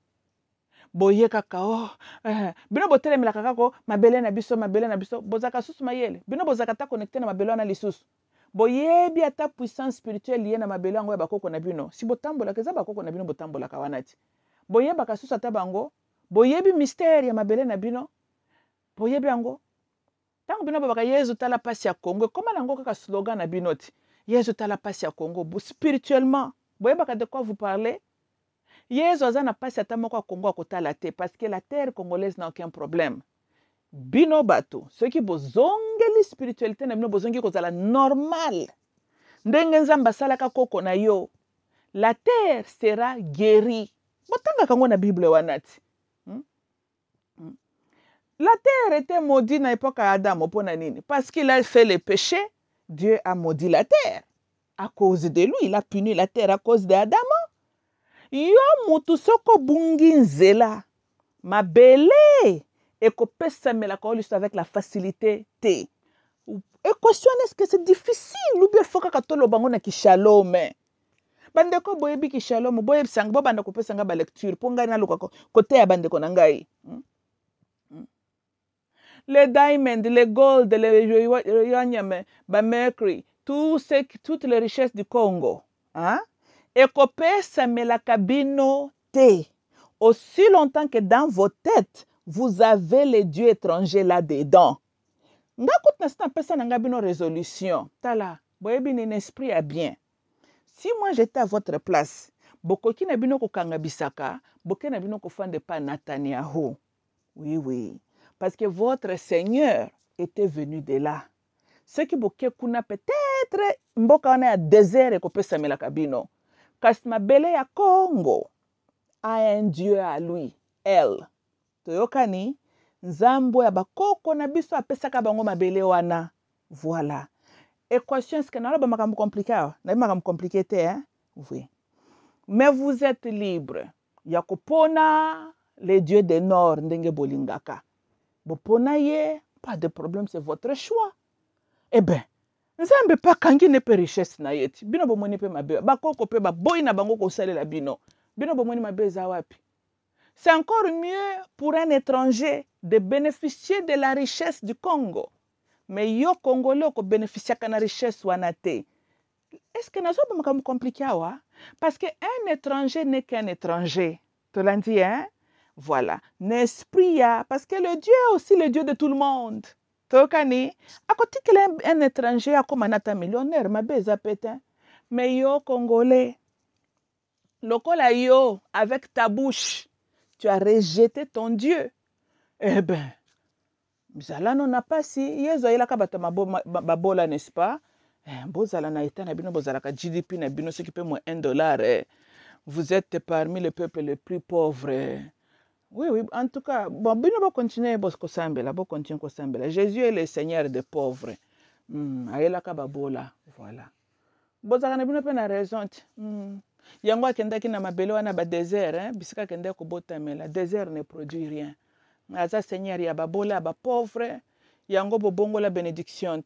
Boye kaka oh, bino botele melaka kako mabele na biso, bozaka sous mayele. Bino bozaka ta connecté na mabele na lisusu. Boye bi ata puissance spirituelle liée na mabele ngo ya bakoko na bino. Si botambola keza bakoko na bino botambola kawanati. Boye baka sous ata bango. Boye bi mystère ya mabele na bino. Boye bi ango. Tango bino baka Yesu tala pasi ya Congo. Comment nango kaka slogan na binoti. Yesu tala pasi ya Congo. Spirituellement. Boye baka de quoi vous parlez? Yesu aza na pasi ata moko ya Congo akotala te. Parce que la terre congolaise n'a aucun problème. Bino bato. Ceux qui bozongeli spiritualité na bino bozongi kozala normal. Ndenge nzamba salaka koko na yo. La terre sera guérie. Botanga kango na Bible wanati. La terre était maudite à l'époque d'Adam. Parce qu'il a fait le péché, Dieu a maudit la terre. À cause de lui, il a puni la terre à cause d'Adam. Yo mutu soko bungi nzela. Mabele. Et ko pesa mela ko avec la facilité te. Équation est-ce que c'est difficile ou bien faut ka tolo bango na ki shalom. Bandeko boyebi ki shalom, boyebi sang bo bandeko pesa nga ba lecture po ngai na luka côté ya bandeko na ngai. Les diamonds, les gold, les uranium, le mercury, toutes les richesses du Congo. Hein? Et kopesa melaka bino te. Aussi longtemps que dans vos têtes, vous avez les dieux étrangers là-dedans. Nga kout na pesa na nga bino résolution. Tala, boyebi ni esprit à bien. Si moi j'étais à votre place, bokoki na bino ko kanga bisaka, boké na bino ko fande pa Netanyahu. Oui, oui. Parce que votre Seigneur était venu de là. Ce qui boké kuna peut-être mboka wana ya désert et kopesa melaka bino. Kasi mabele ya Congo a un Dieu à lui, elle. Toyokani, nzambo ya bakoko na biso apesaka bango mabele wana. Voilà. Équation, est-ce que n'a pas makambo compliqué? N'a pas makambo compliqué te, hein? Oui. Mais vous êtes libre. Yakopona, les dieux du nord, ndenge bolingaka. Bopona ye, pas de problème, c'est votre choix. Eh bien, nzambe pa kangi ne pe richesse na yeti. Bino bomoni pe mabe. Bakoko pe ba boy na bango ko salela bino. Bino bomoni mabe za wapi. C'est encore mieux pour un étranger de bénéficier de la richesse du Congo. Mais yo Congolais ko bénéficier de la richesse wanate. Est-ce que nazo pas makambo compliqué wa? Parce que un étranger n'est qu'un étranger. Tu l'as dit, hein? Voilà. L'esprit parce que le Dieu est aussi le Dieu de tout le monde. Tokani, à côté qu'il est un étranger, comme un millionnaire, ma beza pétain. Mais yo Congolais, lokola yo, avec ta bouche, tu as rejeté ton Dieu. Eh bien, Mzala non n'a pas si, yezo ila kabata babola, n'est-ce pas? Bozala na ita na bino bozala ka GDP na bino ce qui peut moins $1. Vous êtes parmi les peuples les plus pauvres. Oui, oui, en tout cas, bon, bino bo continuer bo kosambela, bo continuer kosambela. Jésus est le Seigneur des pauvres. Ayela ka babola, voilà. Bozala na bino pe na raison. Yango akendaki na mabele wana ba désert, hein, bisika kende ko botamela. Désert ne produit rien. aza seigneur ya babola ba pauvre yango bobongo la bénédiction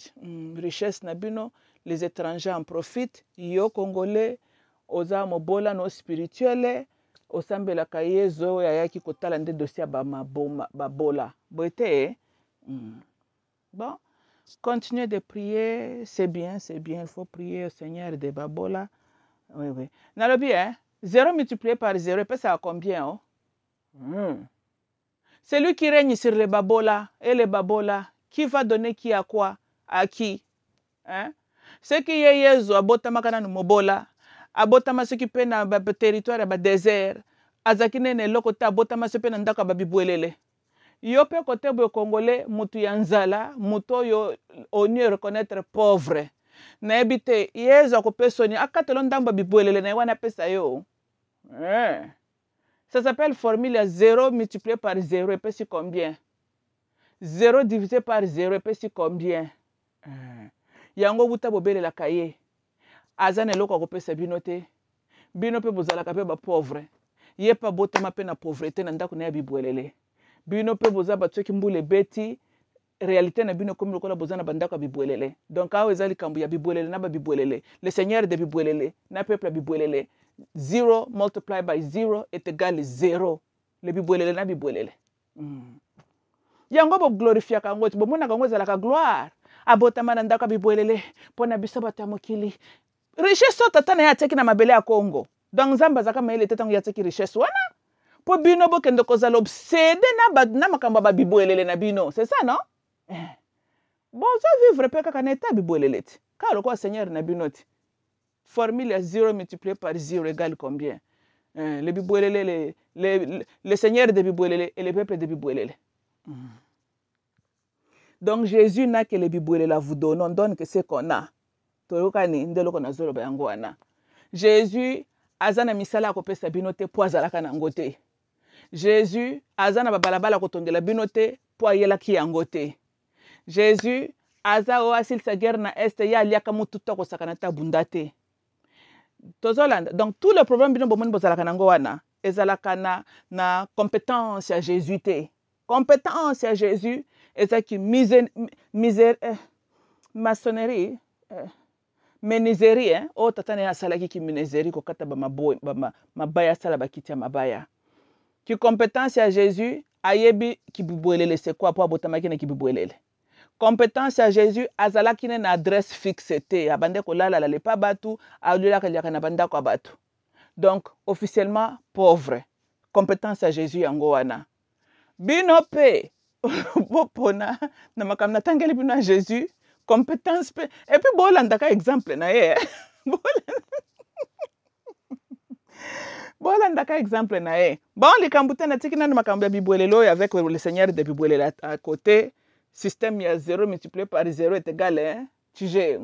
richesse na bino les étrangers en profitent yo congolais oza mobola no spirituel osambelaka yezo oyo ayaki kotala nde dossier babola boye bon continuez de prier c'est bien il faut prier au Seigneur de babola oui nalobi 0 multiplié par 0 ça à combien oh? Celui qui règne sur les babola et les babola, qui va donner qui à quoi? À qui? Hein? Ce qui est yezo, abotama kana no mobola, abotama ce qui peut na territoire ba désert, azakine ne lokota abotama ce peut na ndaka ba bibwelele. Yo pe côté bo congolais, mutu ya nzala, muto yo oni reconnaître pauvre. Na ebite yezo ko pesoni akatelo ndamba bibwelele na wana pesa yo. Ça s'appelle formule 0 multiplié par 0 et c'est combien? 0 divisé par 0 et c'est combien? Yango buta bobele la kaye. Azane loko ko pesa binote. Bino pe bozala ka pe ba pauvre. Ye pa botama pe na pauvreté na ndako na ya bibwelele. Bino pe bozaba tsoki mbule beti. Réalité na bino comme lokola bozana bandako bibwelele. Donc awo ezali kambu ya bibwelele na ba bibwelele. Le Seigneur de bibwelele na peuple bibwelele. 0 multiplied by 0 est égal à 0. Le bibwelele na bibwelele. Yango bo glorifia kango bo mona kango zala ka gloire. Abotama na ndaka bibwelele pona biso batamokili. Richesse tata na ya teki na mabele ya Congo. Donc Nzamba zaka maile tetango ya teki richesse wana. Po bino bo kende kozala obsédé na makamba ba bibwelele na bino. C'est ça non? Bon, ça vivre pe kaka na état bibwelele ti. Ka lokwa Seigneur na binoti. Formule à 0 multiplié par 0 égale combien? Le bibwelele, le Seigneur de bibwelele et le peuple de bibwelele. Donc Jésus n'a que le bibwelele vous donne, on donne que ce qu'on a. Jésus azana misala ko pesa binote po azalaka na ngote. Jésus azana babalabala ko tongela binote po ayela ki yangote. Jésus aza o asil sa guerre na este ya liaka mutu to ko sakana ta bundate. Tozolanda. Donc tout le problème bino bomoni bozalaka nango wana ezalaka na compétence à Jésus te. Compétence à Jésus ezaki maçonnerie menuiserie o tatane ya salaki ki menuiserie ko kata ba mabaya sala bakiti ya mabaya. Ki compétence à Jésus ayebi ki bibwelele c'est quoi po abotamaki na ki bibwelele. Compétence à Jésus azalaki na adresse fixe te abande ko lala la lepa batu alula ka liaka na banda ko batu. Donc officiellement pauvre. Compétence à Jésus yango wana. Bino pe bopona na makamna tangeli bino à Jésus compétence pe et puis bolanda ka exemple na ye. Bolanda ka exemple na ye. Bon likambuta na tikina na makambo bibwelelo avec le Seigneur de bibwelelo à côté. Système ya 0 multiplié par 0 est égal à Tijé.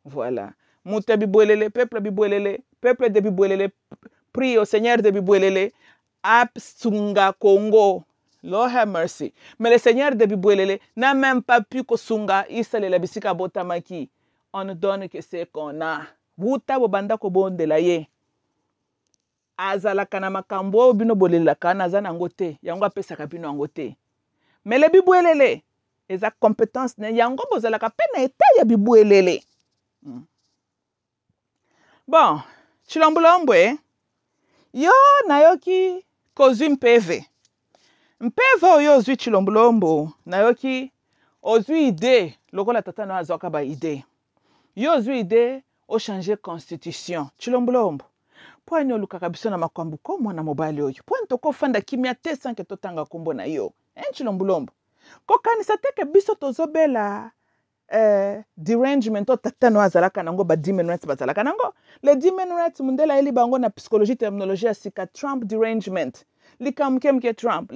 Voilà. Mouta bibwelele, peuple de bibwelele, prie au Seigneur de bibwelele, Absunga Congo. Lord have mercy. Mais le Seigneur de bibwelele n'a même pas pu kosunga isale la bisika botamaki. On ne donne que ce qu'on a. Wuta bobanda ko bonde la ye. Azala kana makambo bino bolela kana zana ngote. Yango apesa kabino ngote. Mais les bibwelele, les compétences ne yango bozala ka pena eta ya bibwelele. Bon, Chilombolombo yo nayoki kozu mpeve. Mpeve oyo ozwi Chilombolombo nayoki ozwi idée lokola tata na azoka ba idée. Yo ozwi idée o changer constitution. Chilombolombo po anyo lukaka biso na makambu ko mwana mobali oyo. Po ntoko fanda kimia te sanke totanga kombo na yo. Chilombolombo ko kanisa teke biso tozobela derangement to tatano azalaka nango ba 10 minutes bazalaka nango le 10 minutes mundela eli bango na psychologie terminologie ya sika Trump derangement likamkemke Trump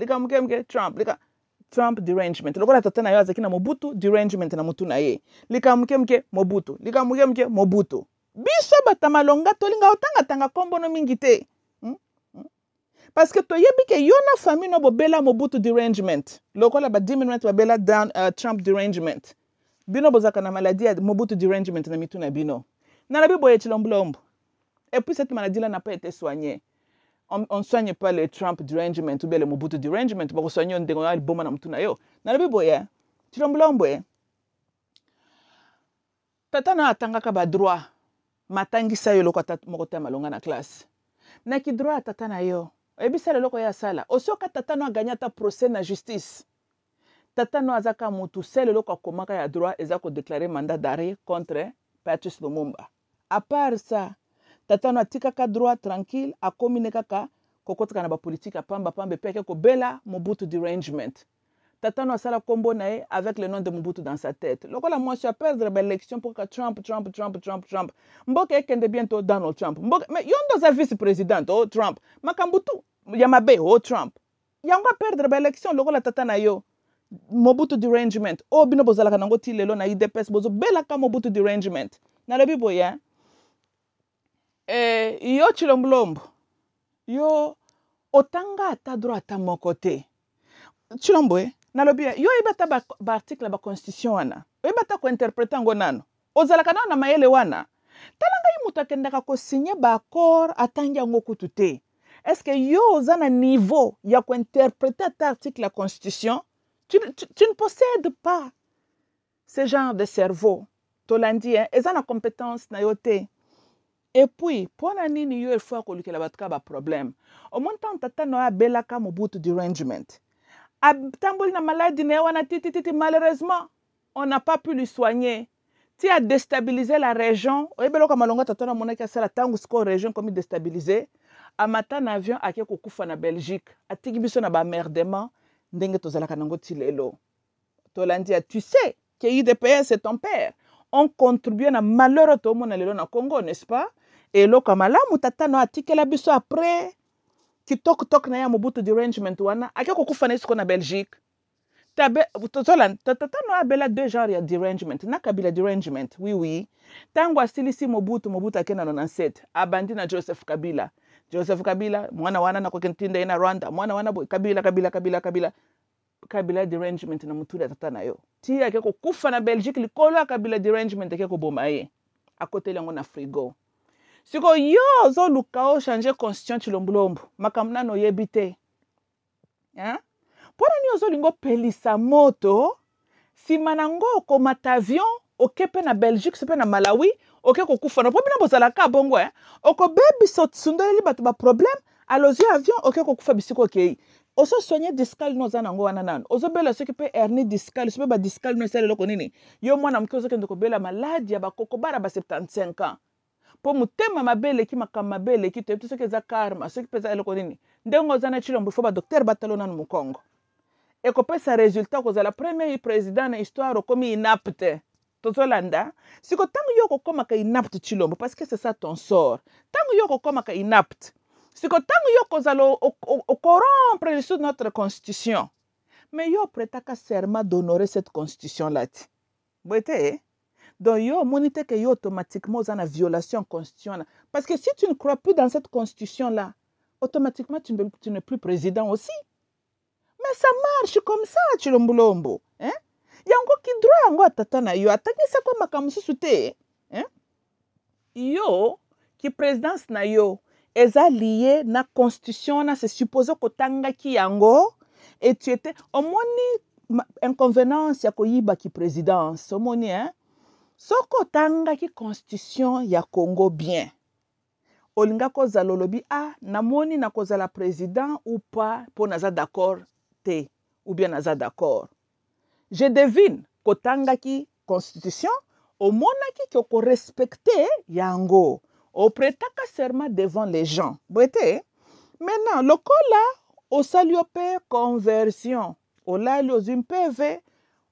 derangement lokola tatana yo azaki na Mobutu derangement na mutu na ye likamkemke Mobutu biso batamalonga tolinga otanga kombo no mingi te. Parce que toyebi ke yona famille no bobela Mobutu derangement. Lokola ba 10 minutes babela down Trump derangement. Bino bozaka na maladie ya Mobutu derangement na mitu na bino. Na la bibo ye Chilombolombo. Et puis cette maladie là n'a pas été soignée. on soigne pas le Trump derangement ou bien le Mobutu derangement ba ko soigne on dengo al boma na mtu na yo na bi boye chilombolombo tata na atangaka ba droit matangisa yo loko moko te malonga na classe na ki droit tata na yo ebisa le loko ya sala osoka tata no aganya ta procès na justice tata no azaka mutu sele loko akomaka ya droit eza ko déclarer mandat d'arrêt contre Patrice Lumumba à part ça tata no atikaka droit tranquille akomine kaka kokotika na ba politique apamba pambe peke ko bela Mobutu derangement tata no asala kombo na ye avec le nom de Mobutu dans sa tête lokola moi je perdre l'élection pour que Trump mboka ekende bientôt Donald Trump mboka mais yondo za vice président oh Trump makambutu ya mabe oh Trump yango perdre l'élection lokola tata na yo Mobutu derangement o bino bozalaka nango ti lelo na IDPS bozo belaka Mobutu derangement na lobi boye yo Chilombolombo yo otanga ata droit ata moko te Chilombo na lobi yo ibata ba article ba constitution wana ibata ko interpréter ngo nano ozalaka na mayele wana talanga yimuta kendaka ko signer ba accord atanga ngo kutu te est-ce que yo ozana niveau ya ko interpréter ta article la constitution tu ne possèdes pas ce genre de cerveau tolandi ezana compétence na yo te. Et puis, pour nini yo il faut que le batka ba problème. Au montant tata no abelaka Mobutu derangement. Abtambol na maladie ne wana titi malheureusement, on n'a pas pu lui soigner. Tu as déstabilisé la région. Ebelo kama longa tata na monaka sala tangu siko région comme déstabilisé. Amata na avion ake kokufa na Belgique. Atiki biso na ba merdement ndenge tozalaka nango tilelo. Tolandia tu sais que IDPS c'est ton père. On contribue na malheur to mona lelo na Congo, n'est-ce pas? Et lo kamala mutata no atikela biso après tok na ya Mobutu derangement wana ake kokufa na isiko na Belgique. Tabe tata no abela deux genres ya derangement na kabila derangement oui tango asilisi Mobutu akena 97 abandi na Joseph Kabila mwana wana na kokentinde ina Rwanda mwana wana Kabila derangement na mutule tata na yo ti ake kokufa na Belgique likolo Kabila derangement ake koboma ye akoteli yango na frigo siko yo zo lukao changer constitution Chilombolombo makamna no yebite hein pona ni ozo lingo pelisa moto si manango ko matavion okepe na Belgique sepe na Malawi oke kokufa no pobina bozala ka bongo oko bebi sotsundeli batu ba problème alozi avion oke kokufa bisiko kei oso soigner discal no za nango wana nano ozo bela soki pe hernie discal soki ba discal no sele loko nini yo mwana mke ozo kende ko bela maladie ya bakoko bara ba 75 ans po mutema mabele ki makama mabele ki to soki za karma soki peza loko nini ndengo za na Chilombo fo ba docteur batalo nanu mukongo e ko pesa résultat ko za la premier président na histoire komi inapte tozolanda siko tangu yo ko koma ka inapte Chilombo parce que c'est ça ton sort tangu yo ko koma ka inapte siko tangu yo kozalo au corrompre sous notre constitution mais yo prêtaka serment d'honorer cette constitution là ti boite donc yo monite que yo automatiquement za na violation constitution parce que si tu ne crois plus dans cette constitution là automatiquement tu n'es plus président aussi mais ça marche comme ça Chilombolombo hein yango ki droit yango tata na yo atakisa kwa makamususu te hein yo ki présidence na yo eza lié na constitution na c'est supposé kotanga ki yango et tu étais omoni inconvénient ya koyiba ki présidence omoni hein soko tanga ki constitution ya Congo bien olinga kozala lobi namoni na kozala président ou pas pour naza d'accord te ou bien naza d'accord je devine kotanga ki constitution omonaki ki ko respecter yango au prêtaka serment devant les gens. Boite. Maintenant, le cola au saliope conversion. Au lali aux PV.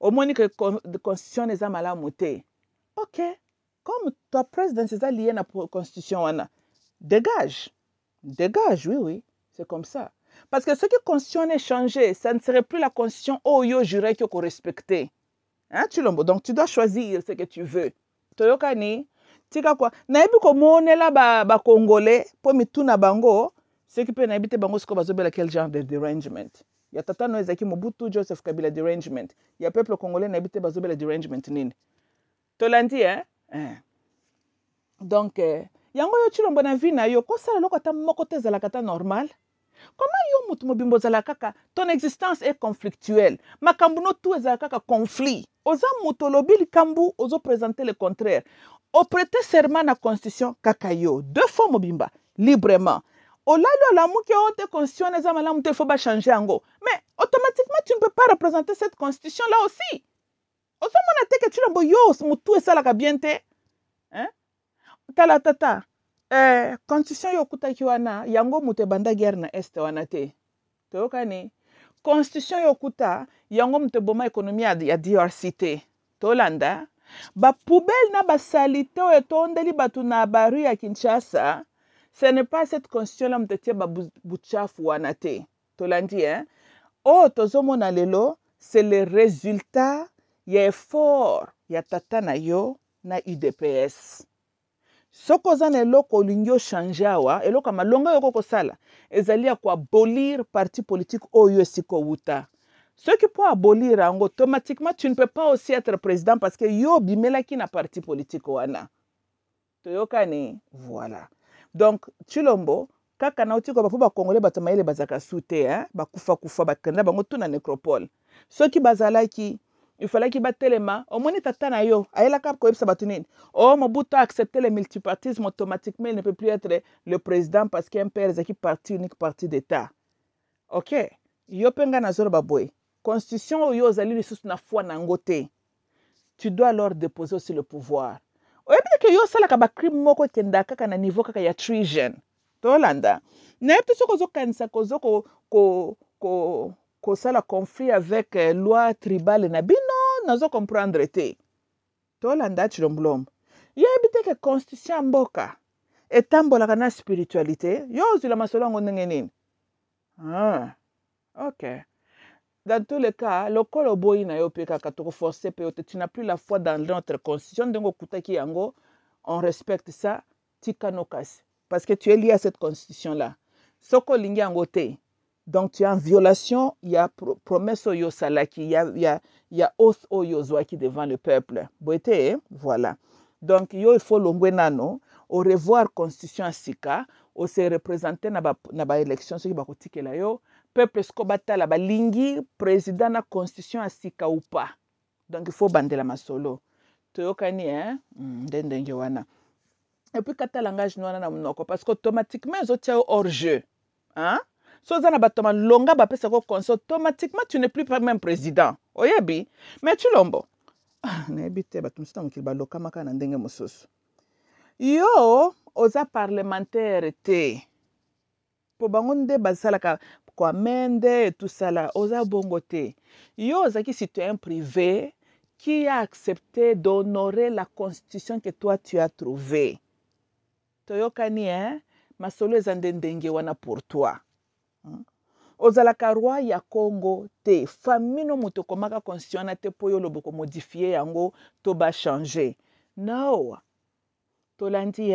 Au moins que la constitution n'est pas malamouté. Ok. Comme ta présidence est liée à la constitution, dégage. Dégage, oui. C'est comme ça. Parce que ce qui constitution est changé, ça ne serait plus la constitution où yo jurait qu'il faut respecter. Hein, Chilombo? Donc tu dois choisir ce que tu veux. Toyokani. Tika kwa na ebi ko monela ba congolais po mituna bango ce qui peut na ebite bango siko bazobela quel genre de derangement ya tata no ezaki Mobutu Joseph Kabila derangement ya peuple congolais na ebite bazobela derangement nini tolandi donc yango yo chilombo na vie na yo kosala loko ata moko te ezalaka ata normal. Comment yo mutu mobimbo ozala kaka ton existence est conflictuelle makambo no tu ezala kaka conflit oza mutu olobi likambu ozo présenter le contraire oprêter serment na constitution kaka yo deux fois mobimba librement olali olamuki o te constitution eza malamu te il faut ba changer yango mais automatiquement tu ne peux pas représenter cette constitution là aussi ozomona te ke chilombo yo mutu esalaka bien te hein? Tala tata constitution yo okutaki wana yango moto ebanda guerre na este wana te toyokani constitution yo okuta yango moto eboma ekonomi ya DRC te tolanda bapoubele na basalite oyo etondeli bato na baru ya Kinshasa ce n'est pas cette constitution la moto etie babuchafu wana te tolandi oyo tozomona lelo c'est le résultat ya effort ya tata na yo na UDPS soko oza na eloko olingi ochange awa eloko malonga yo kokosala ezali ya koabolir parti politique oyo esika owuta soki po abolir yango automatiquement tu ne peux pas aussi être président parce que yo obimelaki na parti politique wana toyokani voilà donc chilombo kaka nauti ko bapo bakongole bato mayele bazaka su te bakufa bakenda bango tuna nécropole soki bazalaki il fallait qu'il batte les mains. Au moins, tata na yo. Aïe la cap koyeb sabatunine. Oh, Mobutu a accepté le multipartisme automatiquement. Il ne peut plus être le président parce qu'il y a un père qui parti unique parti d'État. Ok. Yo penga na zoro baboy. Constitution yo zali li sous na foi na ngote. Tu dois alors déposer aussi le pouvoir. Oye bien que yo sala ka ba crime moko kenda kaka na niveau kaka ya treason. Tolanda. Na yetu soko zo kanisa kozo ko ça la conflit avec loi tribale na bino nazo comprendre te tolanda chilomblom yo ebite ke constitution mboka etambola kana spiritualité yo zila masolo ngo ndenge nini ok dans tous les cas lokolo boyi na yo pe kaka to forcer pe tu n'as plus la foi dans notre constitution ndenge okutaki yango on respecte ça tikanokas parce que tu es lié à cette constitution là soko lingi yango te. Donc, tu es en violation, il y a promesse oyo salaki, il y a oath oyo zwaki devant le peuple. Boete, voilà. Donc, il faut l'ongwe nano, au revoir constitution sika, au se représenter na ba élection, ce qui va kotike la yo, peuple skobata la ba lingi, président na constitution sika ou pas. Donc, il faut bander la masolo. Toyokani, dendenge wana. Et puis, kata langage noana na mnoko, parce qu'automatiquement, ils ont hors jeu. Hein? So zana batoma longa ba pesa ko konso automatiquement tu n'es plus même président oyebi mais chilombo na ebite batumsita mukili ba loka maka na ndenge mosusu yo oza parlementaire te po bango nde basalaka kwa mende tout ça là oza bongo te yo ozaki citoyen privé qui a accepté d'honorer la constitution que toi tu as trouvée toyokani masolo ezande ndenge wana pour toi. Ozalaka roi ya Congo te famino muto komaka constitution na te po yo loboko modifier yango to ba changer no tolandi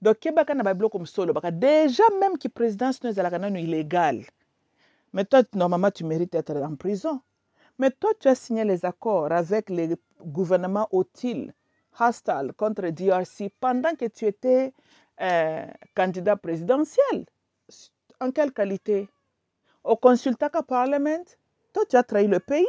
donc kebaka na ba bloko msolo baka déjà même qui présidence no ezalaka nanu illégal mais toi normalement tu mérites d'être en prison mais toi tu as signé les accords avec les gouvernements hostiles contre DRC pendant que tu étais candidat présidentiel. En quelle qualité? Au consultaka parlement, toi tu as trahi le pays.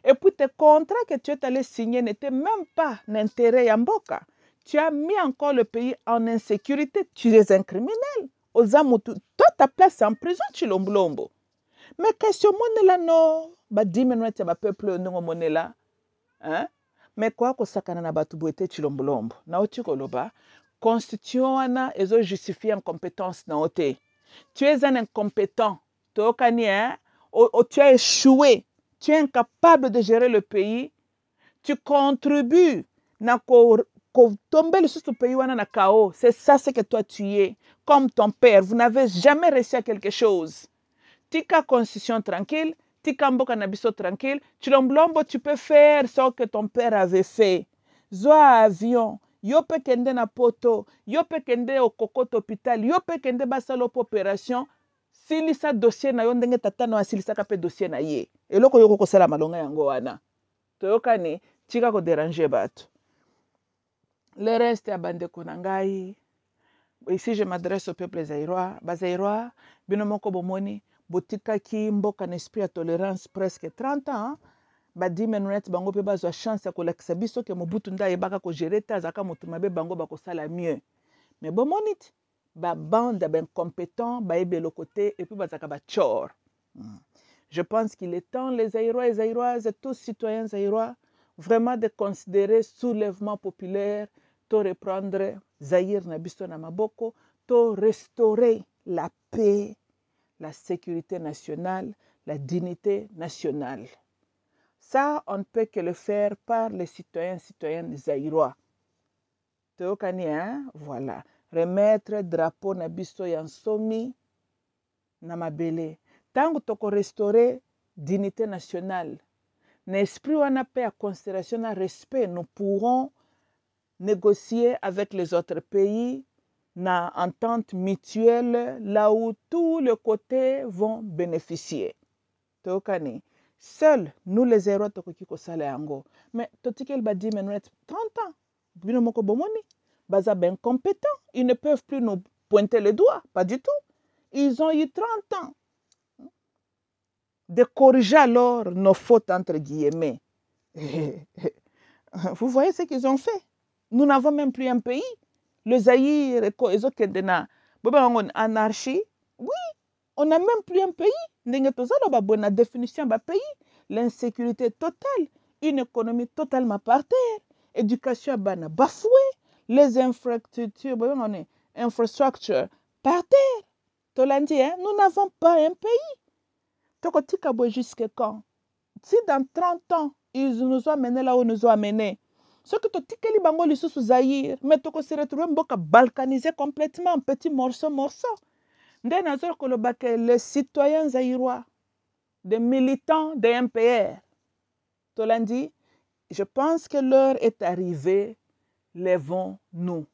Et puis tes contrats que tu es allé signer n'étaient même pas d'intérêt à Mboka. Tu as mis encore le pays en insécurité. Tu es un criminel. Toi ta place en prison, chilomblombo. Mais question monela no, ba dimenwete ba peuple no monela. Hein? Mais quoi ko sakana na batu boete chilomblombo. Na otiko loba, constitution wana ezo justifier incompétence na ote. Tu es un incompétent. Tu as échoué. Tu es incapable de gérer le pays. Tu contribues à tomber le sous pays na chaos. C'est ça ce que toi tu es. Comme ton père, vous n'avez jamais réussi à quelque chose. Tika constitution tranquille, tika mboka nabiso tranquille. Chilomblombo, tu peux faire ce que ton père avait fait. Zoa avion. Yo pe kende na poto, yo pe kende au kokoto hôpital, yo pe kende basalo opération, silisa dossier na yo ndenge tata na silisa ka pe dossier na ye. Eloko yoko kosala malonga yango wana. Toyokani tika ko déranger bato. Le reste ya bandeko na ngai. Ici, je m'adresse au peuple zaïrois. Bazaïrois, binomoko bomoni, botikaki mboka na esprit ya tolérance presque 30 ans. Ba 10 minutes bango pe bazwa chance ya kolakisa biso ke Mobutu nda ayebaka kogere te azalaka motu mabe bango bakosala mieux. Mais bomoni ti, ba bande ba incompétent bayebi eloko te et puis bazalaka bachor. Je pense qu'il est temps, les Zaïrois et Zaïroises, et tous citoyens zaïrois, vraiment de considérer soulèvement populaire, to reprendre Zaïr na biso na maboko, to restaurer la paix, la sécurité nationale, la dignité nationale. Ça, on ne peut que le faire par les citoyens, citoyennes zaïrois. Teokani, hein? Voilà. Remettre drapeau na biso yansomi na mabele. Tango toko restaurer dignité nationale. N'esprit wana paix à considération à respect, nous pourrons négocier avec les autres pays na entente mutuelle là où tous les côtés vont bénéficier. Teokani. Seuls, nous les héros, mais totikel badi menuet 30 ans. Binomoko bomoni. Baza ben compétents. Ils ne peuvent plus nous pointer le doigt. Pas du tout. Ils ont eu 30 ans de corriger alors nos fautes entre guillemets. Vous voyez ce qu'ils ont fait. Nous n'avons même plus un pays. Le Zaïre, anarchie. Oui, on n'a même plus un pays. La définition d'un pays, l'insécurité totale, une économie totalement par terre, éducation bafouée, les infrastructures par terre. Tolandi, hein? Nous n'avons pas un pays. Jusqu'à quand? Si dans 30 ans, ils nous ont amenés là où ils nous ont amenés, ce que tu as bango sous Zaïre, mais tu se retrouver balkanisé complètement en petits morceaux. Les citoyens zaïrois, des militants des MPR, Tolandi, je pense que l'heure est arrivée, lèvons-nous.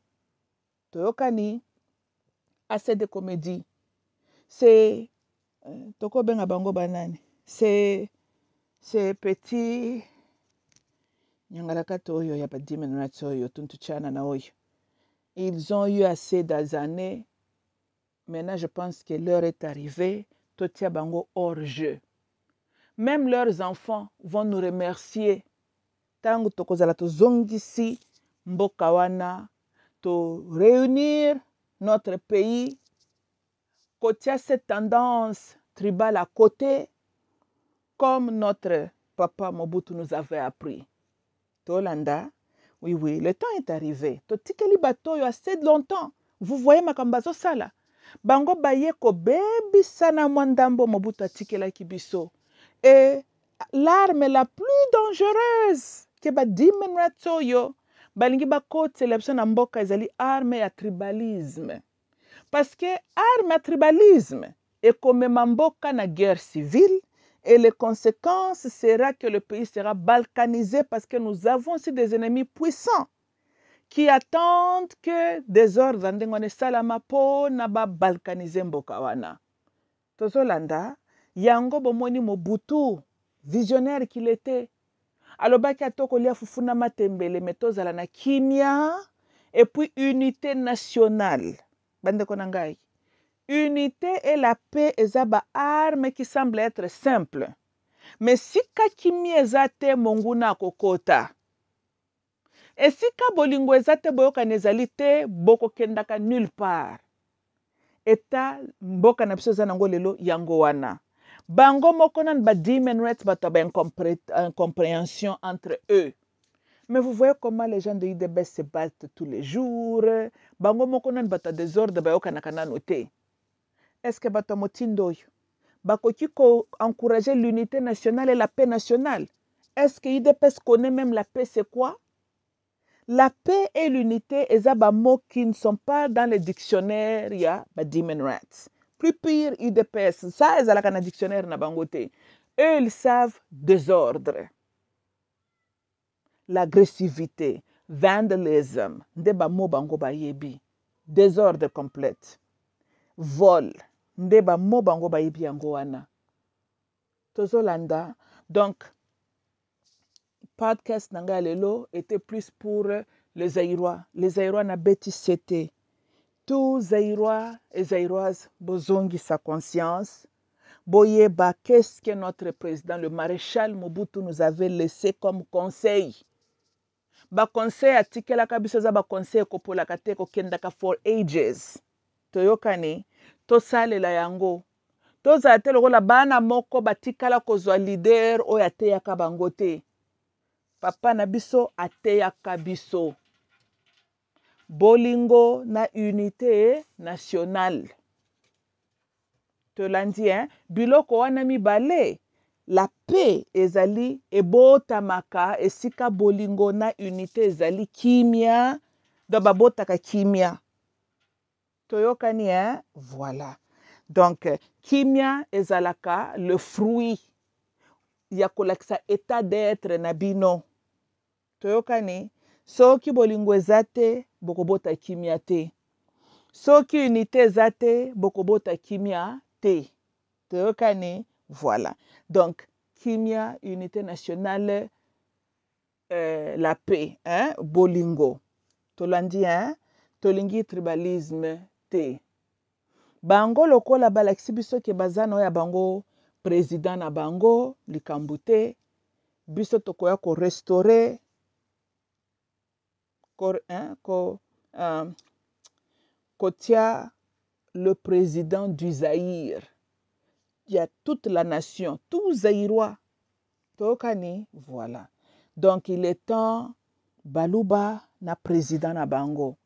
Toyokani, assez de comédie. C'est Toko Benga Bango Banane. C'est petit. Ils ont eu assez d'années. Maintenant, je pense que l'heure est arrivée. Totia Bango hors jeu. Même leurs enfants vont nous remercier. Tango tokozala to zongisi mboka wana to réunir notre pays. Kotia cette tendance tribale à côté, comme notre papa Mobutu nous avait appris. Tolanda, oui, le temps est arrivé. Totikeli bato yo assez longtemps. Vous voyez makambazo sala. Bango baye ko bebi sana mwandambo Mobutu atikela kibiso. Et l'arme la plus dangereuse que ba dimenratso yo, balingi ba kote sélection na mboka ezali arme ya tribalisme. Parce que arme ya tribalisme est comme mboka na guerre civile. Et les conséquences sera que le pays sera balkanisé parce que nous avons aussi des ennemis puissants qui attendent que des ordres ndengone salama po na ba balkaniser mboka wana. Tozolanda, yango bomoni Mobutu, visionnaire qu'il était. Alobaki atoko lia fufuna matembele metozala na kimia et puis unité nationale. Bande konangai. Unité et la paix ezaba arme qui semble être simple. Mais si kakimi ezate monguna kokota. Et si kabolingo ezate boyoka nezali te boko kendaka nulle part. Eta mboka na biso zanango lelo yango wana. Bango mokonan ba dimenret bataba incompréhension entre eux. Mais vous voyez comment les gens de IDB se battent tous les jours. Bango mokonan bata désordre bayoka nakana noté. Est-ce que bato motindo bakoki ko encourager l'unité nationale et la paix nationale? Est-ce que IDPS connaît même la paix, c'est quoi? La paix et l'unité, ils ont des mots qui ne sont pas dans les dictionnaires, il y a des human rights. Plus pire, IDPS, ça, ils ont dans le dictionnaire na bangote. Eux, ils savent désordre, l'agressivité, vandalisme, des mots bango bayebi, désordre complet, vol, des mots bango bayebi yango wana. Tozolanda, donc, podcast Nanga Lelo était plus pour les Zaïrois na beti sete. Tous Zaïrois et Zaïroises bozongi sa conscience. Boyeba, qu'est-ce que notre président, le maréchal Mobutu, nous avait laissé comme conseil? Ba conseil atikela kabiso za ba conseil kopola kate ko kendaka for ages. Toyokani, tosalela yango. Tozala te lokola bana moko batikala kozwa leader oyo ateyaka bango te. Papa na biso ateyaka biso. Bolingo na unité nationale. Tolandi, hein? Biloko wana mibale. La paix ezali ebotamaka esika bolingo na unité ezali kimia. Donc babotaka kimia. Toyokani, hein? Voilà. Donc, kimia ezalaka le fruit ya kolakisa état d'être na bino. Toyokani, soki bolingo ezate bokobota kimia te. Soki unité ezate bokobota kimia te. Toyokani, voilà. Donc, kimia, unité nationale, la paix, hein? Bolingo. Tolandi, hein? Tolingi tribalisme te. Bango lokola balakisi biso ke bazana oya bango président na bango likambo te biso tokoya ko restaurer kotia le président du Zaïre. Il y a toute la nation, tous Zaïrois. Tokani, voilà. Donc il est temps baluba na président na bango.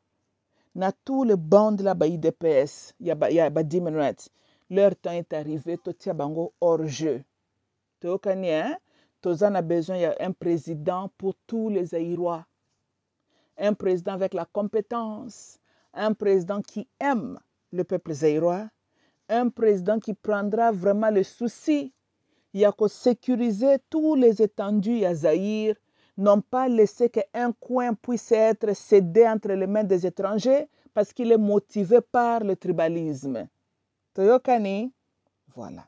Na tous les bandes là, IDPS, il y a 10 minutes. Leur temps est arrivé, tout tia bango hors jeu. Tokani, hein? Tozan a besoin, il y a un président pour tous les Zaïrois. Un président avec la compétence. Un président qui aime le peuple zaïrois. Un président qui prendra vraiment le souci. Il y a qu'à sécuriser tous les étendues à Zaïre. Non pas laisser qu'un coin puisse être cédé entre les mains des étrangers parce qu'il est motivé par le tribalisme. Toyokani, voilà.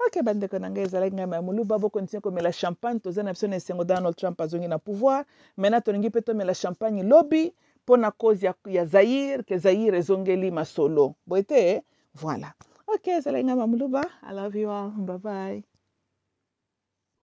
Ok, bande konanga ezalaki ngai mamulu babo continue komela champagne tozana biso na esengo Donald Trump azongi na pouvoir. Maintenant tolingi pe tomela champagne lobby pona cause ya Zaïre que Zaïre ezongeli masolo. Boite, voilà. Ok, ezalaki ngai mamulu ba. I love you all. Bye bye.